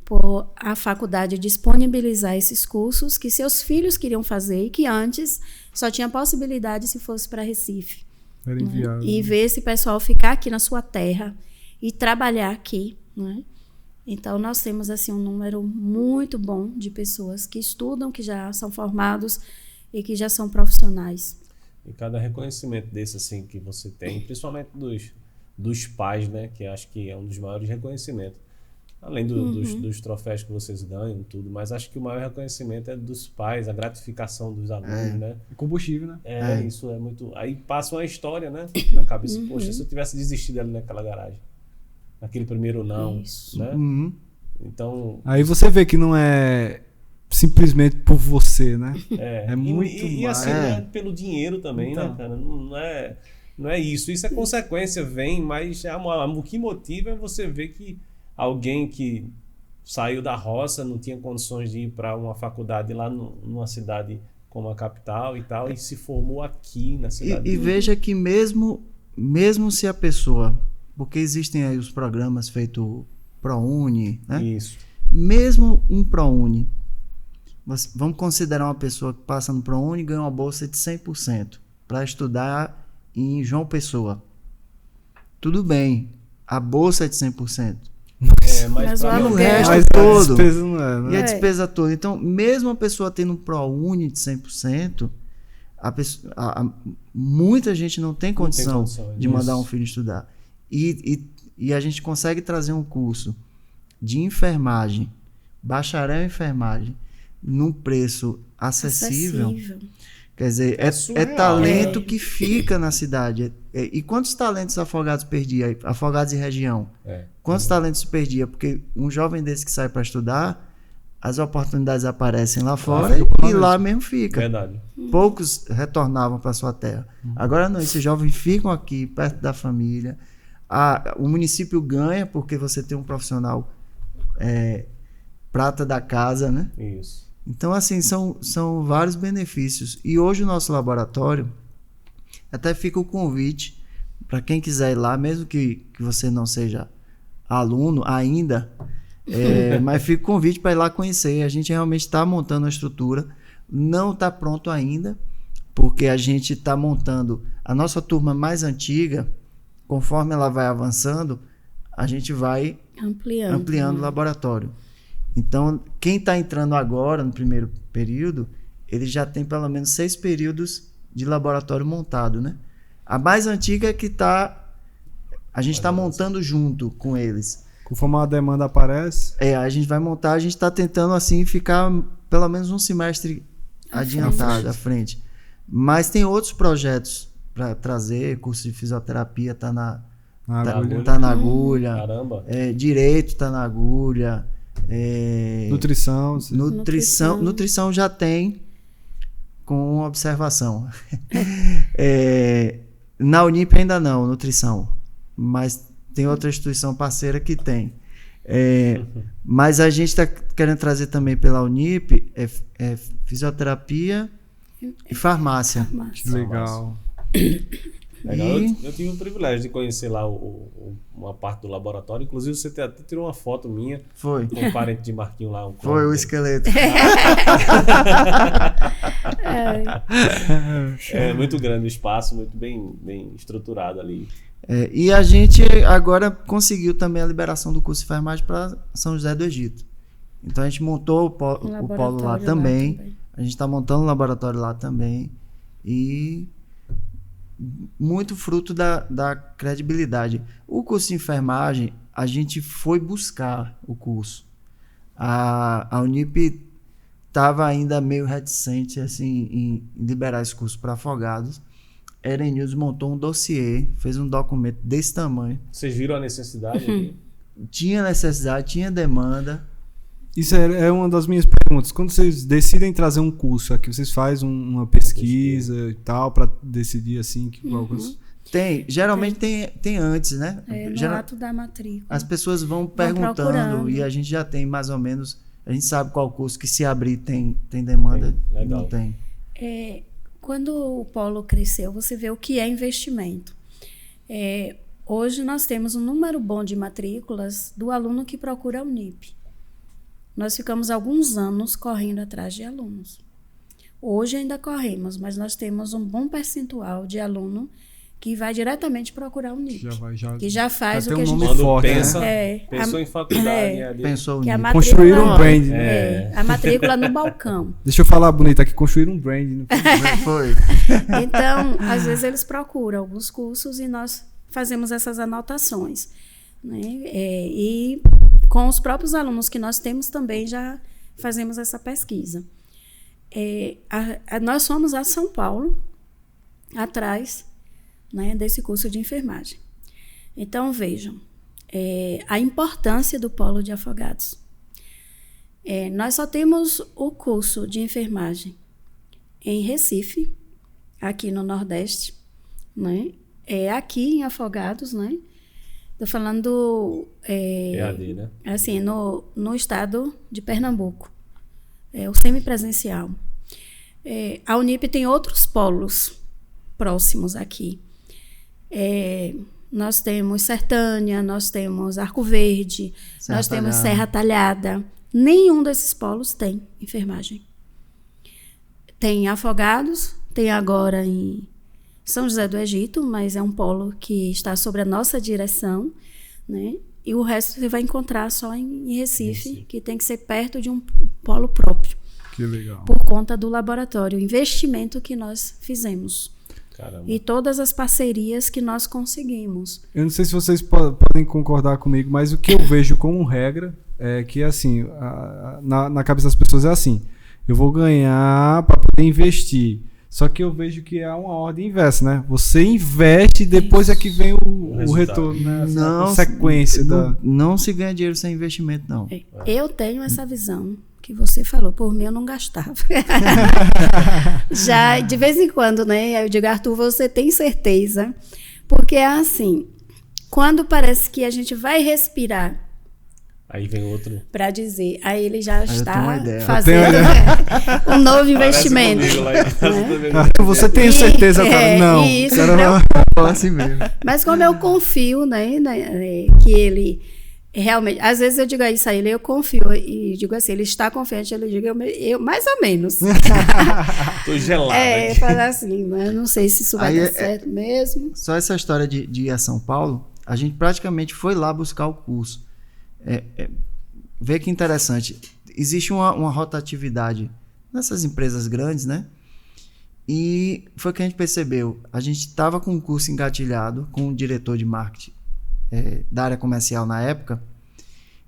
por a faculdade disponibilizar esses cursos que seus filhos queriam fazer e que antes só tinha possibilidade se fosse para Recife. Era inviável. Né? E ver esse pessoal ficar aqui na sua terra e trabalhar aqui, né? Então, nós temos assim, um número muito bom de pessoas que estudam, que já são formados e que já são profissionais. E cada reconhecimento desse assim, que você tem, principalmente dos pais, né, que acho que é um dos maiores reconhecimentos. Além dos troféus que vocês ganham, tudo, mas acho que o maior reconhecimento é dos pais, a gratificação dos alunos, né? O combustível, né? Isso é muito... Aí passa uma história, né, na cabeça. Poxa, se eu tivesse desistido ali naquela garagem. Naquele primeiro não, isso, né? Uhum. Então... Aí você vê que não é simplesmente por você, né? É muito e mais. assim, não é pelo dinheiro também, então, né, cara? Não é isso. Isso é consequência, vem, mas o que motiva é você ver que alguém que saiu da roça, não tinha condições de ir para uma faculdade lá numa cidade como a capital e tal, e se formou aqui na cidade. E veja que mesmo se a pessoa... Porque existem aí os programas feitos ProUni, né? Isso. Mesmo um ProUni, vamos considerar uma pessoa que passa no ProUni e ganha uma bolsa de 100% para estudar em João Pessoa. Tudo bem, a bolsa é de 100%. Mas o aluguel é todo. A despesa não é, né? E a despesa toda. Então, mesmo a pessoa tendo um ProUni de 100%, muita gente não tem condição de mandar um filho estudar. E a gente consegue trazer um curso de enfermagem, bacharel em enfermagem, num preço acessível. Quer dizer, é talento que fica na cidade. E quantos talentos Afogados perdia? Afogados e região. Quantos talentos se perdia? Porque um jovem desse que sai para estudar, as oportunidades aparecem lá fora fica por lá e lá mesmo. mesmo fica. Verdade. Poucos retornavam para sua terra. Agora não, esses jovens ficam aqui, perto da família. O município ganha porque você tem um profissional prata da casa, né? Isso. Então, assim, são vários benefícios. E hoje o nosso laboratório, até fica o convite para quem quiser ir lá, mesmo que você não seja aluno ainda, mas fica o convite para ir lá conhecer. A gente realmente está montando a estrutura, não está pronto ainda, porque a gente está montando a nossa turma mais antiga, conforme ela vai avançando, a gente vai ampliando o laboratório. Então, quem está entrando agora no primeiro período, ele já tem pelo menos 6 períodos de laboratório montado, né? A mais antiga é que a gente está montando junto com eles. Conforme a demanda aparece. A gente vai montar, a gente está tentando assim ficar pelo menos um semestre adiantado à frente. Mas tem outros projetos para trazer, curso de fisioterapia está na agulha. Caramba. Direito está na agulha. Nutrição já tem com observação. Na Unip ainda não, nutrição, mas tem outra instituição parceira que tem. Mas a gente está querendo trazer também pela Unip fisioterapia e farmácia. Que legal. Legal. Eu tive o privilégio de conhecer lá uma parte do laboratório. Inclusive, você até tirou uma foto minha. Foi. Com o parente de Marquinho lá. Foi o esqueleto. É muito grande o espaço, muito bem estruturado ali. E a gente agora conseguiu também a liberação do curso de enfermagem para São José do Egito. Então a gente montou o polo lá também. A gente está montando o laboratório lá também. E muito fruto da credibilidade. O curso de enfermagem, a gente foi buscar o curso. A Unip estava ainda meio reticente assim, em liberar esse curso para afogados. Erenilson montou um dossiê, fez um documento desse tamanho. Vocês viram a necessidade aqui? Tinha necessidade, tinha demanda. Isso é uma das minhas perguntas. Quando vocês decidem trazer um curso aqui, vocês fazem uma pesquisa e tal para decidir assim qual curso? Geralmente tem antes, né? No ato da matrícula. As pessoas vão perguntando e a gente já tem mais ou menos, a gente sabe qual curso que se abrir tem demanda, não tem. Quando o polo cresceu, você vê o que é investimento. Hoje nós temos um número bom de matrículas do aluno que procura a Unip. Nós ficamos alguns anos correndo atrás de alunos. Hoje ainda corremos, mas nós temos um bom percentual de aluno que vai diretamente procurar a Unip. Que já faz o que a gente... Quando forte, pensou em faculdade. Pensou que a construir um brand. A matrícula no balcão. Deixa eu falar bonito aqui, construir um brand. Foi. Então, às vezes eles procuram alguns cursos e nós fazemos essas anotações, né? E com os próprios alunos que nós temos também já fazemos essa pesquisa. Nós fomos a São Paulo, atrás, né, desse curso de enfermagem. Então, vejam, a importância do polo de Afogados. Nós só temos o curso de enfermagem em Recife, aqui no Nordeste, né? Aqui em Afogados, né? Estou falando EAD, né? Assim, no estado de Pernambuco, o semipresencial. A Unip tem outros polos próximos aqui. Nós temos Sertânia, nós temos Arco Verde, nós temos Serra Talhada. Nenhum desses polos tem enfermagem. Tem Afogados, tem agora em São José do Egito, mas é um polo que está sob a nossa direção, né? E o resto você vai encontrar só em Recife, que tem que ser perto de um polo próprio. Que legal. Por conta do laboratório, o investimento que nós fizemos. Caramba. E todas as parcerias que nós conseguimos. Eu não sei se vocês podem concordar comigo, mas o que eu vejo como regra é que, assim, na cabeça das pessoas é assim: eu vou ganhar para poder investir. Só que eu vejo que é uma ordem inversa, né? Você investe e depois é que vem o retorno, né? Não, sequência não se ganha dinheiro sem investimento, não. Eu tenho essa visão que você falou, por mim eu não gastava. Já, de vez em quando, né? Eu digo, Arthur, você tem certeza? Porque é assim, quando parece que a gente vai respirar, Aí vem outro. para dizer, aí ele já eu tenho uma está ideia. fazendo um novo investimento. Parece comigo lá em casa também. Você tem certeza, cara? Não. Isso, Quero Fala assim mesmo. mas como eu confio, né, que ele realmente, às vezes eu digo isso a ele, eu confio, e digo assim, ele está confiante, ele diga, eu mais ou menos. Tô gelado aqui. Falar assim, mas eu não sei se isso vai Aí dar certo mesmo. Só essa história de ir a São Paulo, a gente praticamente foi lá buscar o curso. Vê que interessante. Existe uma rotatividade nessas empresas grandes, né? E foi o que a gente percebeu. A gente estava com um curso engatilhado com um diretor de marketing da área comercial na época,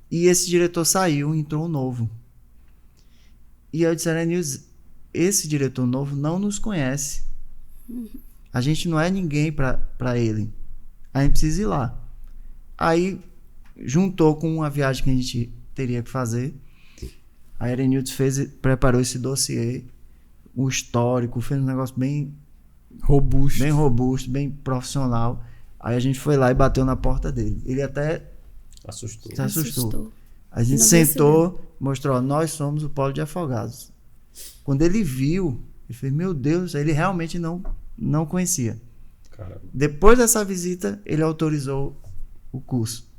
e esse diretor saiu, entrou um novo. E eu disse, Nilson, esse diretor novo não nos conhece. A gente não é ninguém para ele. A gente precisa ir lá. Aí juntou com uma viagem que a gente teria que fazer. A Erenildes preparou esse dossiê, o histórico, fez um negócio bem robusto, bem profissional. Aí a gente foi lá e bateu na porta dele. Ele até Assustou. se assustou. A gente Não sentou, mostrou, nós somos o Polo de Afogados. Quando ele viu, ele fez, meu Deus, ele realmente não conhecia. Caramba. Depois dessa visita, ele autorizou o curso.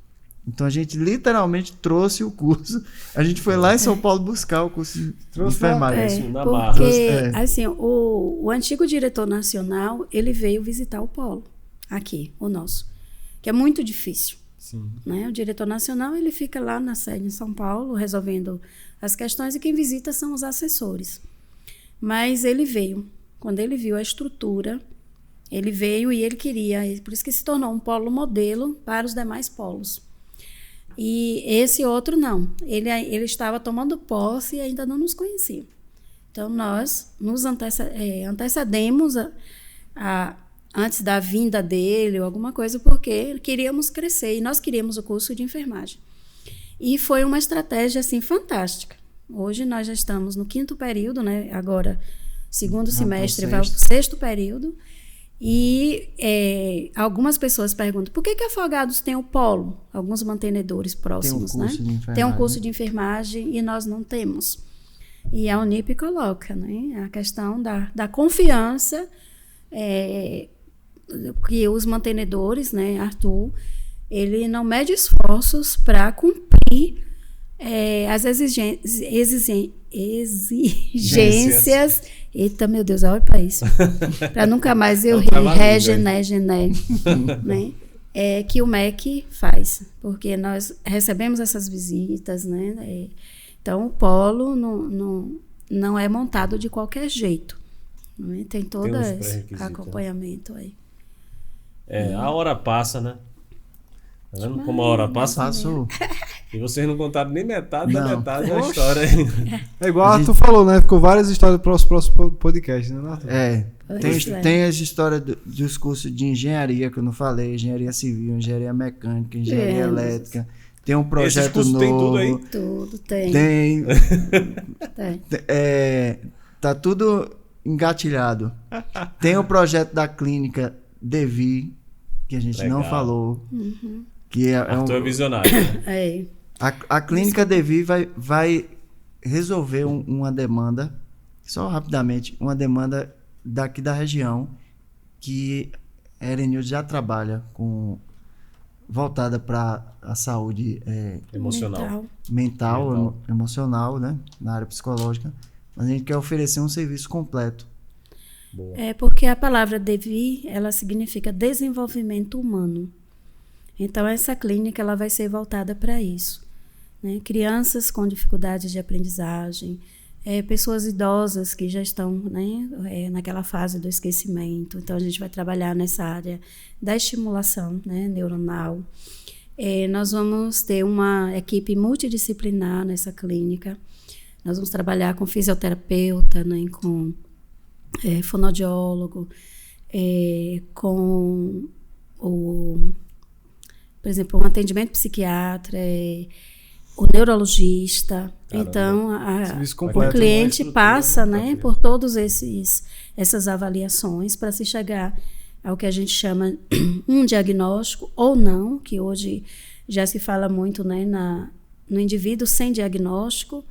Então a gente literalmente trouxe o curso. A gente foi lá em São Paulo buscar o curso de enfermagem. Isso, na porque, marra. assim, o antigo diretor nacional, ele veio visitar o polo, aqui, o nosso, que é muito difícil. Sim. Né? O diretor nacional, ele fica lá na sede em São Paulo, resolvendo as questões, e quem visita são os assessores. Mas ele veio. Quando ele viu a estrutura, ele veio e ele queria, por isso que se tornou um polo modelo para os demais polos. E esse outro não, ele estava tomando posse e ainda não nos conhecia. Então nós nos antecedemos antes da vinda dele ou alguma coisa, porque queríamos crescer e nós queríamos o curso de enfermagem. E foi uma estratégia assim fantástica. Hoje nós já estamos no 5º período, né? Agora, segundo semestre, vai ao 6º período. E algumas pessoas perguntam, por que Afogados tem o polo? Alguns mantenedores próximos, tem um curso de enfermagem e nós não temos. E a Unip coloca, né, a questão da confiança que os mantenedores, né, Arthur, ele não mede esforços para cumprir as exigências. Eita, meu Deus, olha para isso. Para nunca mais eu rir. Gené. Né? Que o MEC faz. Porque nós recebemos essas visitas, né? Então, o polo não é montado de qualquer jeito. Né? Tem todo esse acompanhamento aí. A hora passa, né? Tá vendo como a hora passa? Passou. E vocês não contaram nem metade da metade da Oxe. história. É igual a Arthur falou, né? Ficou várias histórias para os próximos podcasts, né, Arthur? Tem as histórias dos cursos de engenharia que eu não falei, engenharia civil, engenharia mecânica, engenharia elétrica. Tem um projeto novo. Tem tudo aí? Tudo tem. Tem. Tem. Tá tudo engatilhado. Tem o projeto da clínica Devi, que a gente não falou. Que Arthur é visionário. Né? A clínica Devi vai resolver uma demanda, só rapidamente, uma demanda daqui da região, que a Erenildes já trabalha voltada para a saúde mental, emocional, né? Na área psicológica. Mas a gente quer oferecer um serviço completo. Boa. Porque a palavra DEVI, ela significa desenvolvimento humano. Então, essa clínica ela vai ser voltada para isso. Né? Crianças com dificuldades de aprendizagem, pessoas idosas que já estão, né, naquela fase do esquecimento. Então, a gente vai trabalhar nessa área da estimulação, né, neuronal. Nós vamos ter uma equipe multidisciplinar nessa clínica. Nós vamos trabalhar com fisioterapeuta, né, com fonoaudiólogo, com por exemplo, um atendimento psiquiatra, o neurologista. Caramba. Então, Serviço o completo, cliente uma passa, estrutura, né, né? por todos essas avaliações para se chegar ao que a gente chama um diagnóstico ou não, que hoje já se fala muito, né, no indivíduo sem diagnóstico,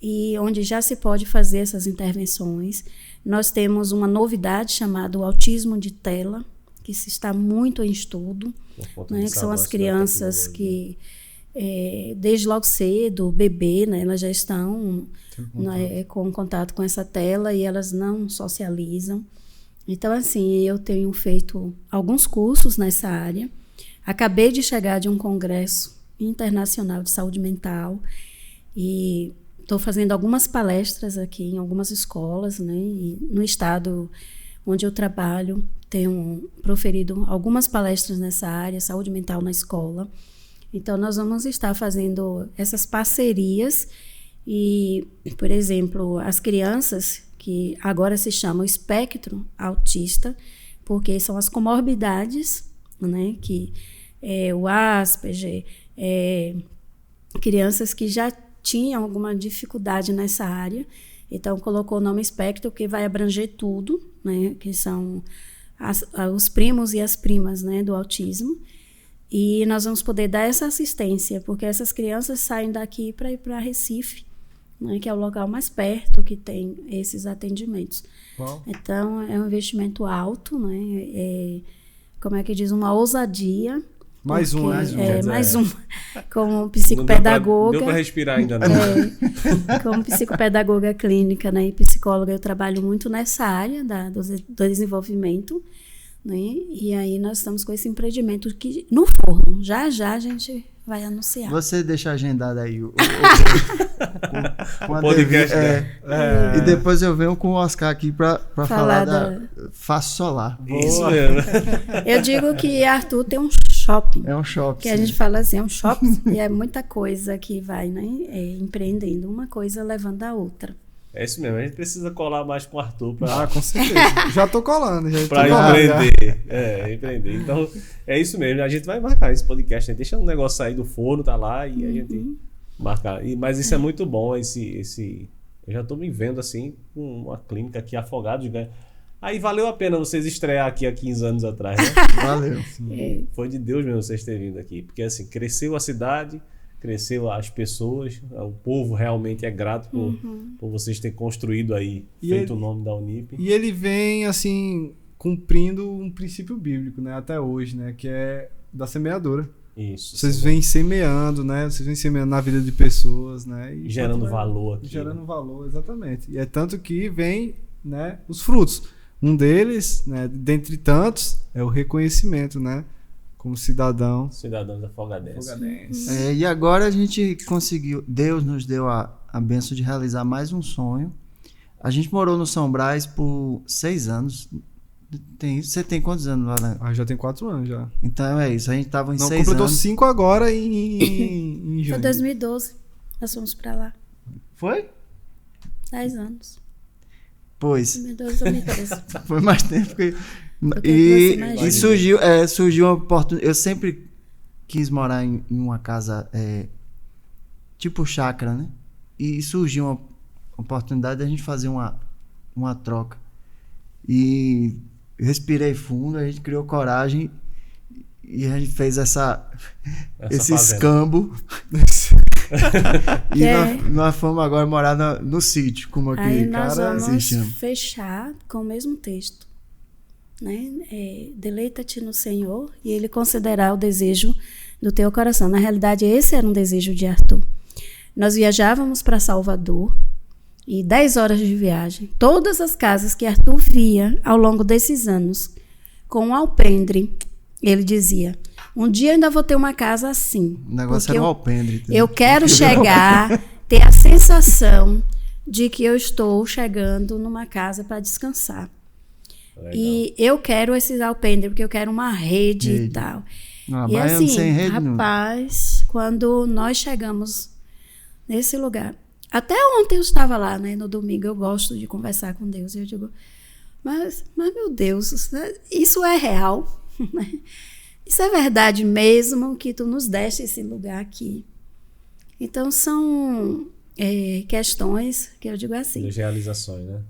e onde já se pode fazer essas intervenções. Nós temos uma novidade chamada o autismo de tela, que se está muito em estudo, Por conta né, que desse são as avanço da crianças tecnologia. que, desde logo cedo, bebê, né, elas já estão né, com contato com essa tela e elas não socializam. Então, assim, eu tenho feito alguns cursos nessa área. Acabei de chegar de um congresso internacional de saúde mental e estou fazendo algumas palestras aqui em algumas escolas, né? E no estado onde eu trabalho, tenho proferido algumas palestras nessa área, saúde mental na escola. Então, nós vamos estar fazendo essas parcerias e, por exemplo, as crianças que agora se chamam espectro autista, porque são as comorbidades, né? Que o Asperger, crianças que já tinham alguma dificuldade nessa área, então colocou o nome espectro, que vai abranger tudo, né, que são os primos e as primas, né, do autismo, e nós vamos poder dar essa assistência, porque essas crianças saem daqui para ir para Recife, né, que é o local mais perto que tem esses atendimentos. Uau. Então, é um investimento alto, né, como é que diz, uma ousadia. Mais um, porque, né? mais um. Como Não psicopedagoga. deu pra respirar ainda, não. Como psicopedagoga clínica, né, e psicóloga, eu trabalho muito nessa área do desenvolvimento, né, e aí nós estamos com esse empreendimento que, no forno, já a gente vai anunciar. Você deixa agendado aí o podcast, E depois eu venho com o Oscar aqui pra falar da Faço Solar. Isso mesmo. Eu digo que Arthur tem um shopping. É um shopping. Que a gente fala assim, é um shopping e é muita coisa que vai, né, empreendendo, uma coisa levando a outra. É isso mesmo, a gente precisa colar mais com o Arthur para Com certeza. Já tô colando. Já tô para colando, empreender. Empreender. Então, é isso mesmo. A gente vai marcar esse podcast, né? Deixa um negócio sair do forno, tá lá, e a gente marcar. Mas isso é muito bom, eu já tô me vendo assim, com uma clínica aqui, Afogados, né? Aí valeu a pena vocês estrear aqui há 15 anos atrás, né? Valeu. Foi de Deus mesmo vocês terem vindo aqui. Porque assim, cresceu a cidade, cresceu as pessoas, o povo realmente é grato por vocês terem construído aí, feito o nome da Unip. E ele vem, assim, cumprindo um princípio bíblico, né? Até hoje, né? Que é da semeadora. Isso. Vocês vêm semeando, né? Vocês vêm semeando na vida de pessoas, né? E gerando valor aqui. Gerando valor, exatamente. E é tanto que vem, né, os frutos. Um deles, né, dentre tantos, é o reconhecimento, né? Como cidadão. Cidadãos afogadenses. E agora a gente conseguiu, Deus nos deu a bênção de realizar mais um sonho. A gente morou no São Brás por 6 anos. Você tem quantos anos lá, né? Já tem 4 anos já. Então é isso, a gente tava em 6 completou anos. 5 agora em junho. Foi 2012, nós fomos pra lá. Foi? 10 anos. Pois. 2012, 2013. Foi mais tempo que... que E, você imagina. e surgiu uma oportunidade. Eu sempre quis morar em uma casa tipo chácara, né? E surgiu uma oportunidade de a gente fazer uma troca. E respirei fundo, a gente criou coragem e a gente fez esse fazenda. escambo. E nós fomos agora morar no sítio, como aqui. Aí nós Cara, vamos fechar com o mesmo texto, né? Deleita-te no Senhor e Ele concederá o desejo do teu coração. Na realidade, esse era um desejo de Arthur. Nós viajávamos para Salvador e 10 horas de viagem. Todas as casas que Arthur via ao longo desses anos, com um alpendre, ele dizia: um dia eu ainda vou ter uma casa assim. O negócio era um alpendre. Eu quero chegar, ter a sensação de que eu estou chegando numa casa para descansar. Legal. E eu quero esses alpendre, porque eu quero uma rede e tal. Não, E baiano assim, sem rede, rapaz, quando nós chegamos nesse lugar, até ontem eu estava lá, né, no domingo, eu gosto de conversar com Deus, e eu digo, mas meu Deus, isso é real? Isso é verdade mesmo, que tu nos deste esse lugar aqui? Então, são questões que eu digo assim. Das realizações, né?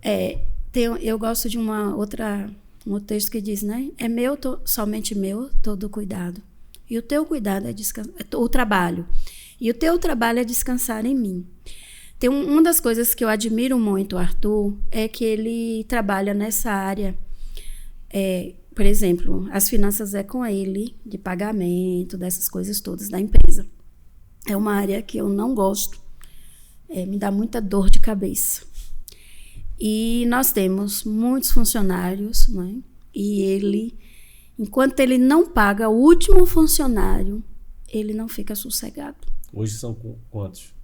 Eu gosto de um texto que diz, né? É meu, somente meu, todo cuidado. E o teu cuidado é o trabalho. E o teu trabalho é descansar em mim. Tem uma das coisas que eu admiro muito, Arthur, é que ele trabalha nessa área. Por exemplo, as finanças é com ele, de pagamento, dessas coisas todas da empresa. É uma área que eu não gosto. Me dá muita dor de cabeça. E nós temos muitos funcionários, né? E ele, enquanto ele não paga o último funcionário, ele não fica sossegado. Hoje são quantos?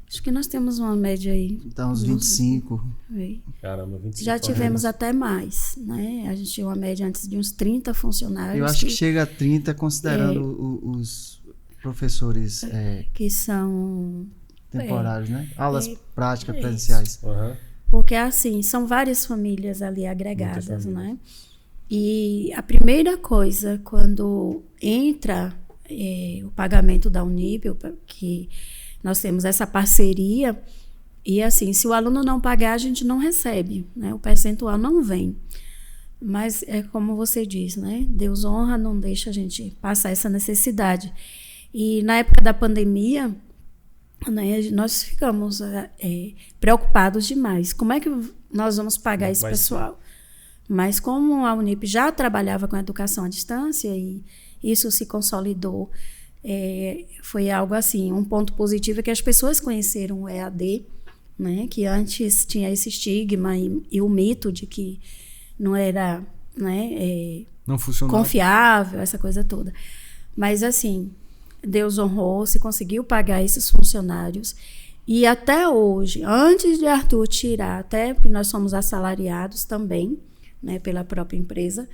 Acho que nós temos uma média aí. Então, uns 25. Caramba, 25. Já tivemos até mais, né? A gente tinha uma média antes de uns 30 funcionários. Eu acho que chega a 30, considerando os professores que são temporários, né? Aulas práticas presenciais. Porque, assim, são várias famílias ali agregadas, né? E a primeira coisa, quando entra o pagamento da Unip, que nós temos essa parceria, e assim, se o aluno não pagar, a gente não recebe, né? O percentual não vem. Mas é como você diz, né? Deus honra, não deixa a gente passar essa necessidade. E na época da pandemia, né, nós ficamos preocupados demais. Como é que nós vamos pagar esse pessoal? Mas como a Unip já trabalhava com a educação à distância e isso se consolidou, foi algo assim, um ponto positivo é que as pessoas conheceram o EAD, né, que antes tinha esse estigma e o mito de que não era, né, não funcionava, confiável, essa coisa toda. Mas assim, Deus honrou, se conseguiu pagar esses funcionários. E até hoje, antes de Arthur tirar, até porque nós somos assalariados também, né, pela própria empresa,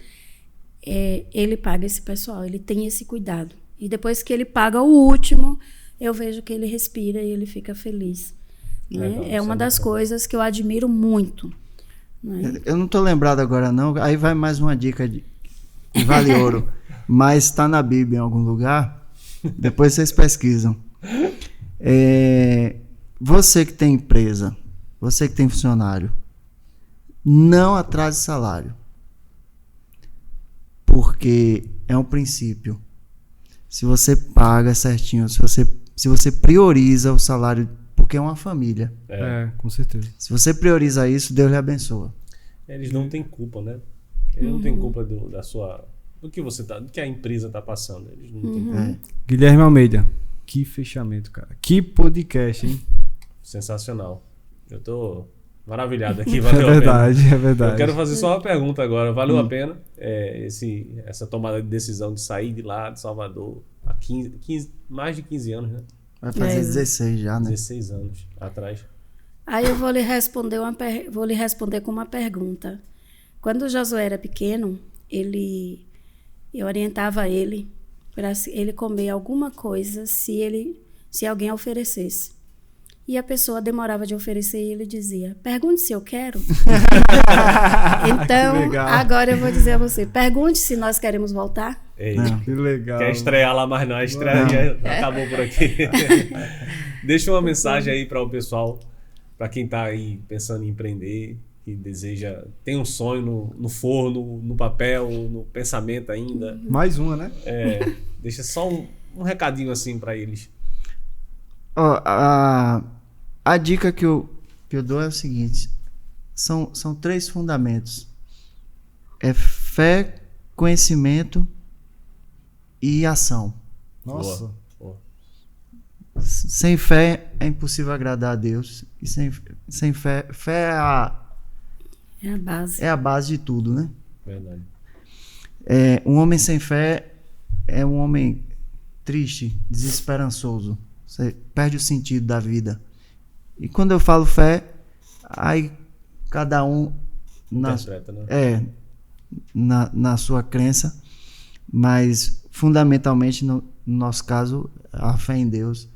ele paga esse pessoal, ele tem esse cuidado. E depois que ele paga o último, eu vejo que ele respira e ele fica feliz. Né? Legal, é uma das coisas que eu admiro muito. Né? Eu não estou lembrado agora não, aí vai mais uma dica que vale ouro, mas está na Bíblia em algum lugar, depois vocês pesquisam. Você que tem empresa, você que tem funcionário, não atrase salário, porque é um princípio. Se você paga certinho, se você prioriza o salário, porque é uma família. Com certeza. Se você prioriza isso, Deus lhe abençoa. Eles não têm culpa, né? Eles não têm culpa do que a empresa está passando. Eles não têm culpa. Guilherme Almeida, que fechamento, cara. Que podcast, hein? Sensacional. Eu tô maravilhado aqui. É Valeu verdade, a pena. é verdade. Eu quero fazer só uma pergunta agora. Valeu a pena essa tomada de decisão de sair de lá, de Salvador, há mais de 15 anos, né? Vai fazer 16 já, né? 16 anos atrás. Aí eu vou lhe responder com uma pergunta. Quando o Josué era pequeno, eu orientava ele para ele comer alguma coisa se alguém oferecesse. E a pessoa demorava de oferecer e ele dizia, pergunte se eu quero. Então, agora eu vou dizer a você, pergunte se nós queremos voltar. Que legal. Quer estrear lá, mas não. A estreia já acabou por aqui. Deixa uma mensagem aí para o pessoal, para quem está aí pensando em empreender, que deseja, tem um sonho no forno, no papel, no pensamento ainda. Mais uma, né? Deixa só um recadinho assim para eles. A dica que eu dou é o seguinte: são 3 fundamentos: fé, conhecimento e ação. Nossa. Boa. Sem fé é impossível agradar a Deus, e sem fé é a base. É a base de tudo, né? Verdade. Um homem sem fé é um homem triste, desesperançoso. Você perde o sentido da vida. E quando eu falo fé, aí cada um interpreta, né? na sua crença, mas fundamentalmente no nosso caso, a fé em Deus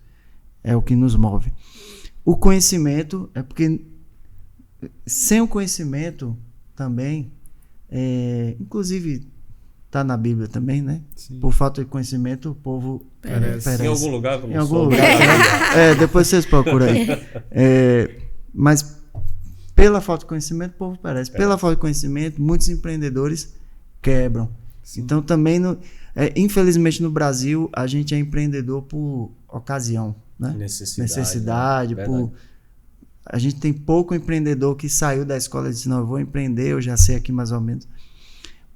é o que nos move. O conhecimento é porque sem o conhecimento também, inclusive tá na Bíblia também, né? Sim. Por falta de conhecimento, o povo perece. Em algum lugar, como Em algum sou. lugar. Depois vocês procuram aí. Mas pela falta de conhecimento, o povo perece. Pela falta de conhecimento, muitos empreendedores quebram. Sim. Então também, infelizmente no Brasil, a gente é empreendedor por ocasião, né? Necessidade, né? A gente tem pouco empreendedor que saiu da escola e disse, não, eu vou empreender, eu já sei aqui mais ou menos.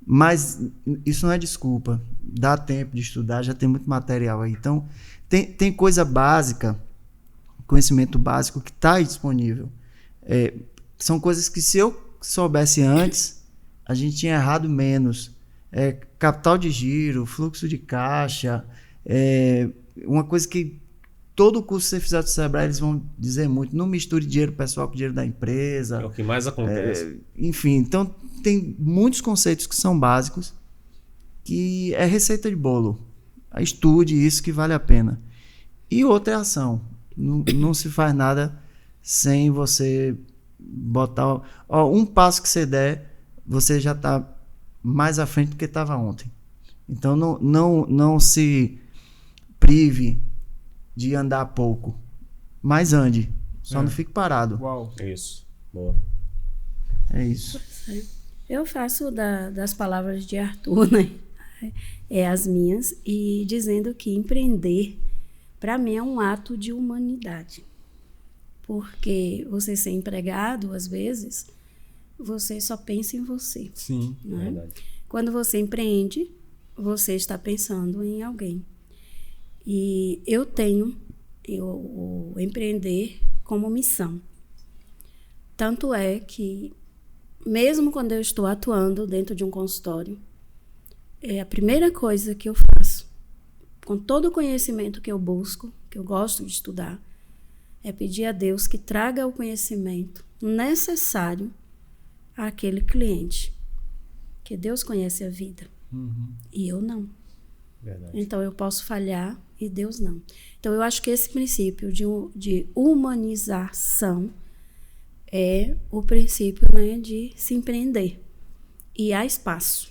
Mas isso não é desculpa. Dá tempo de estudar, já tem muito material aí. Então, tem coisa básica, conhecimento básico que está aí disponível. São coisas que se eu soubesse antes, a gente tinha errado menos. Capital de giro, fluxo de caixa, uma coisa que todo curso que você fizer do Sebrae, eles vão dizer muito, não misture dinheiro pessoal com dinheiro da empresa. É o que mais acontece. Enfim, então tem muitos conceitos que são básicos, que é receita de bolo. Estude isso que vale a pena. E outra é ação. Não se faz nada sem você botar... um passo que você der, você já está mais à frente do que estava ontem. Então não se prive de andar pouco, mas ande. Só não fique parado. Uau. Isso. Boa. É isso. Eu faço das palavras de Arthur, né? As minhas, e dizendo que empreender, para mim, é um ato de humanidade. Porque você ser empregado, às vezes, você só pensa em você. Sim. Né? Verdade. Quando você empreende, você está pensando em alguém. E eu tenho o empreender como missão. Tanto é que, mesmo quando eu estou atuando dentro de um consultório, a primeira coisa que eu faço, com todo o conhecimento que eu busco, que eu gosto de estudar, é pedir a Deus que traga o conhecimento necessário àquele cliente. Porque Deus conhece a vida. E eu não. Verdade. Então eu posso falhar e Deus não. Então eu acho que esse princípio de humanização é o princípio, né, de se empreender. E há espaço.